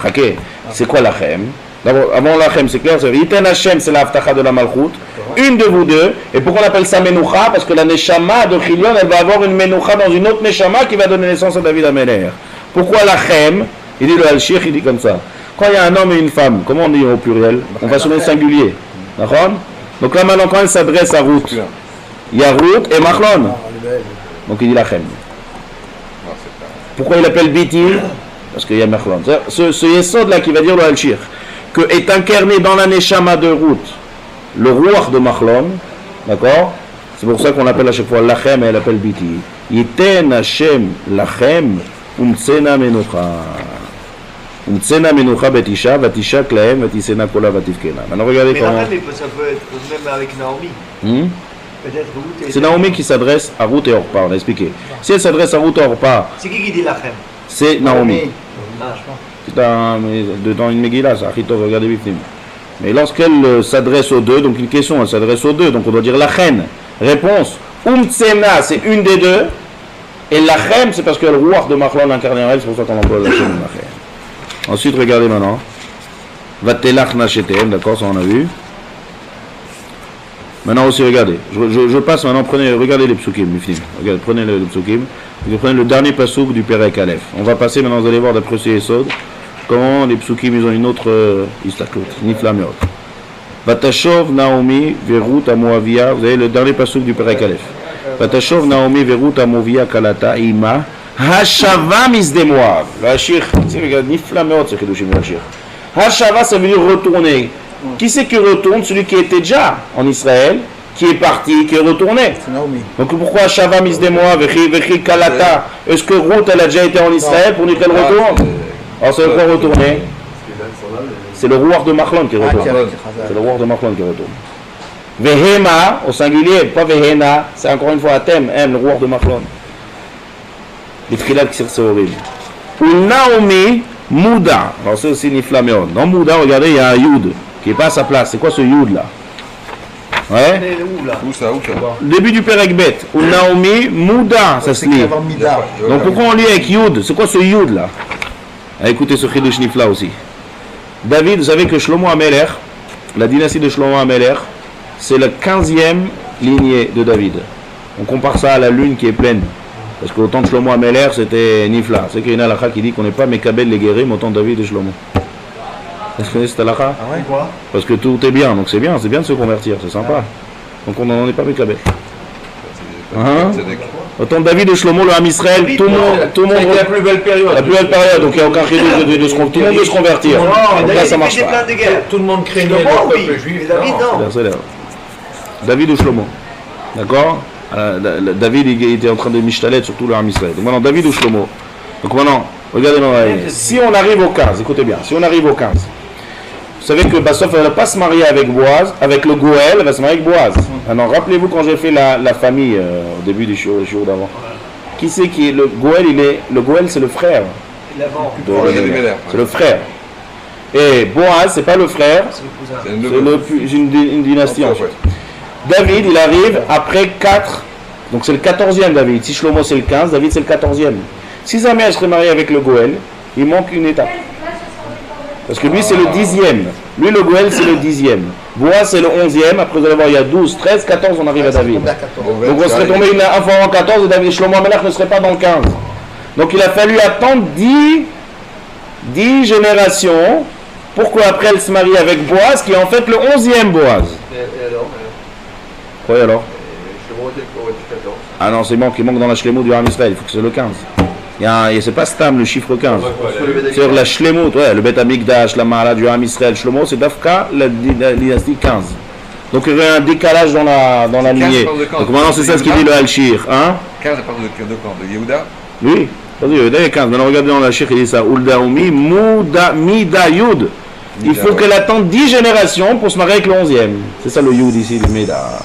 Chake, c'est quoi l'achem? D'abord, avant l'achem, c'est clair, c'est Yiten Hashem, c'est la haftacha de la Malchut. Une de vous deux, et pourquoi on appelle ça menoucha? Parce que la neshama de Chilion, elle va avoir une menoucha dans une autre neshama qui va donner naissance à David Améler. Pourquoi l'achem? Il dit le Al-Shir, il dit comme ça. Quand il y a un homme et une femme, comment on dit au pluriel? On va sur le singulier. D'accord? Donc là maintenant, quand elle s'adresse à Ruth, il y a Ruth et Machlon. Donc il dit lachem. Pourquoi il appelle Biti? Parce qu'il y a Machlon. Ce yesod là qui va dire le Al-Shir, que est incarné dans la neshama de Ruth, le roi de Machlon, d'accord? C'est pour ça qu'on l'appelle à chaque fois lachem et elle appelle Biti. Yiten Hashem lachem umtsena menucha. Umtsena menucha betisha, vatisha klaem, vatisena kola vatifkena. Maintenant regardez comment. Mais ça peut être même avec Naomi. C'est Naomi qui s'adresse à Ruth et Orpa, on a expliqué. Si elle s'adresse à Ruth et Orpa, c'est qui dit lachem? C'est Naomi. Ah, je pense. C'est dans une Megillah, ça, Achitov, regardez Bifnim. Mais lorsqu'elle s'adresse aux deux, donc une question, elle s'adresse aux deux, donc on doit dire lachem. Réponse, Umtsena, c'est une des deux, et lachem, c'est parce que le roi de Machlon l'incarné en elle, c'est pour ça qu'on emploie lachem et lachem. Ensuite, regardez maintenant. Vatelach nachetem, d'accord, ça on a vu. Maintenant aussi, regardez. Je passe maintenant, regardez les psukim, regardez, prenez le psukim. Vous prenez le dernier pasouk du Perek Aleph. On va passer maintenant, vous allez voir d'après ce Yesod, comment les psukim, ils ont une autre istaklut, nifla meot. Vatashov Naomi, Verut Amoavia, vous avez le dernier pasouk du Perek Aleph. ותשוב נעמי ורות המוביה כלתה עמה השבה משדה מואב. והשיר, c'est נפלא מאוד ce חידושים de השיר. השבה ça veut dire retourner. Qui c'est qui retourne? Celui qui était déjà en Israël, qui est parti, qui est retourné. Donc pourquoi Shava misde Moab vechri kalata? Est-ce que Ruth elle a déjà été en Israël pour nous qu'elle retourne? Alors ça veut quoi retourner? C'est le roi de Machlon qui retourne. C'est le roi de Machlon qui retourne. Vehema au singulier, pas Vehena, c'est encore une fois Atem, le roi de Machlon. Les trilades c'est horrible. Ou Naomi Mouda. Alors c'est aussi Niflaméon. Dans Mouda, regardez, il y a un Yud qui n'est pas à sa place. C'est quoi ce Yud là? Ouais. Où ça? Début du Perek Bet. Ou Naomi Mouda, ça se lit. Donc pourquoi on lit avec Yud? C'est quoi ce Yud là? Écoutez ce Chidush Nifla aussi. David, vous savez que Shlomo Amelech, la dynastie de Shlomo Amelech, c'est la 15e lignée de David. On compare ça à la lune qui est pleine. Parce qu'au temps de Shlomo Amelech, c'était Nifla. C'est qu'il y a une halakha qui dit qu'on n'est pas Mekabel les guérim au temps de David et Shlomo. Est-ce que vous connaissez cette halakha? Ah ouais, quoi? Parce que tout est bien, donc c'est bien de se convertir, c'est sympa. Donc on n'en est pas Mekabel. Au temps de David et Shlomo, le Ham Israël, tout le monde. C'est la plus belle période. La plus belle période, donc il n'y a aucun crédit de se convertir. Tout le monde veut se convertir. Donc là, ça marche pas. Tout le monde craignait le peuple juif. David ou Shlomo. D'accord? David il était en train de mishtalet sur tout le Ham Israël. Donc maintenant, David ou Shlomo. Donc maintenant, regardez dans la ligne. Si on arrive au 15, écoutez bien, si on arrive au 15, vous savez que Bassof elle ne va pas se marier avec Boaz, avec le Goël, elle va se marier avec Boaz. Alors rappelez-vous quand j'ai fait la famille au début du show d'avant. Qui c'est qui est le Goël? Le Goël c'est le frère. C'est le frère. Et Boaz c'est pas le frère, c'est une dynastie en fait. David il arrive après 4, donc c'est le 14e David. Si Shlomo c'est le 15, David c'est le 14e. Si jamais elle serait mariée avec le Goël, il manque une étape. Parce que lui c'est le 10e. Lui le Goël c'est le 10e. Boaz c'est le 11e. Après vous allez voir il y a 12, 13, 14 on arrive à David. Donc on serait tombé une fois en 14 et David Shlomo Amelech ne serait pas dans le 15. Donc il a fallu attendre 10 générations. Pourquoi après elle se marie avec Boaz qui est en fait le 11e Boaz. Et alors Quoi alors? Shlomo était 14. Ah non, il manque dans la Shlemut du Ham Israël, il faut que c'est le 15. C'est pas Stam le chiffre 15. C'est la Shlemut, le Bet Amikdash, la Mahala du Ham Israël, Shlomo, c'est Dafka, la dynastie 15. Donc il y a un décalage dans la lignée. Donc maintenant c'est ça ce qu'il dit le Al-Shir. Hein? 15 à partir de quand? De Yehuda? Oui, Yehuda il y a 15. Maintenant regardez dans la Shir, il dit ça. Uldaoumi, Mida Yud. Il faut qu'elle attende 10 générations pour se marier avec le 11e. C'est ça le Yud ici, le Mida.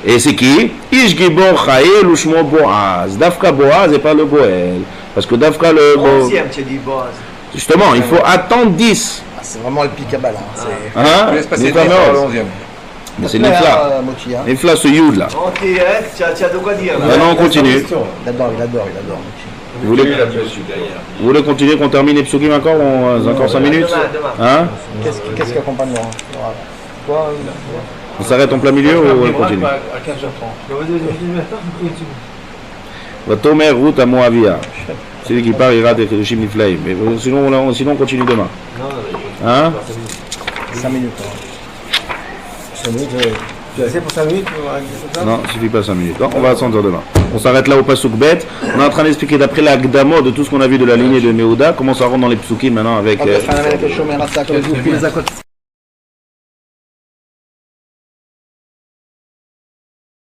Et c'est qui? Ish Gibor Chael ou Shmo Boaz. Dafka Boaz et pas le Goël. Parce que Dafka le 11e, tu dis Boaz. Justement, il faut attendre 10. C'est vraiment le Picabala. Hein? C'est pas le 11e. Mais c'est Nifla. Nifla ce Yud là. Ok, tu as de quoi dire là. Maintenant on continue. Il adore. Vous voulez continuer qu'on termine les psukim encore encore 5 minutes? Hein? Qu'est-ce qui accompagne Laurent? On s'arrête en plein milieu ou on continue? À 15h30. Vatomer Ruth à Moavia. Celui qui part ira des Chidushim Niflaim. Mais sinon on continue demain. Hein? 5 minutes. 5 minutes, tu as assez pour 5 minutes? Non, il ne suffit pas 5 minutes. Non, on va attendre demain. On s'arrête là au Pasuk Bet. On est en train d'expliquer d'après la Gdamo de tout ce qu'on a vu de la lignée de Meouda, comment ça rentre dans les psukim maintenant avec...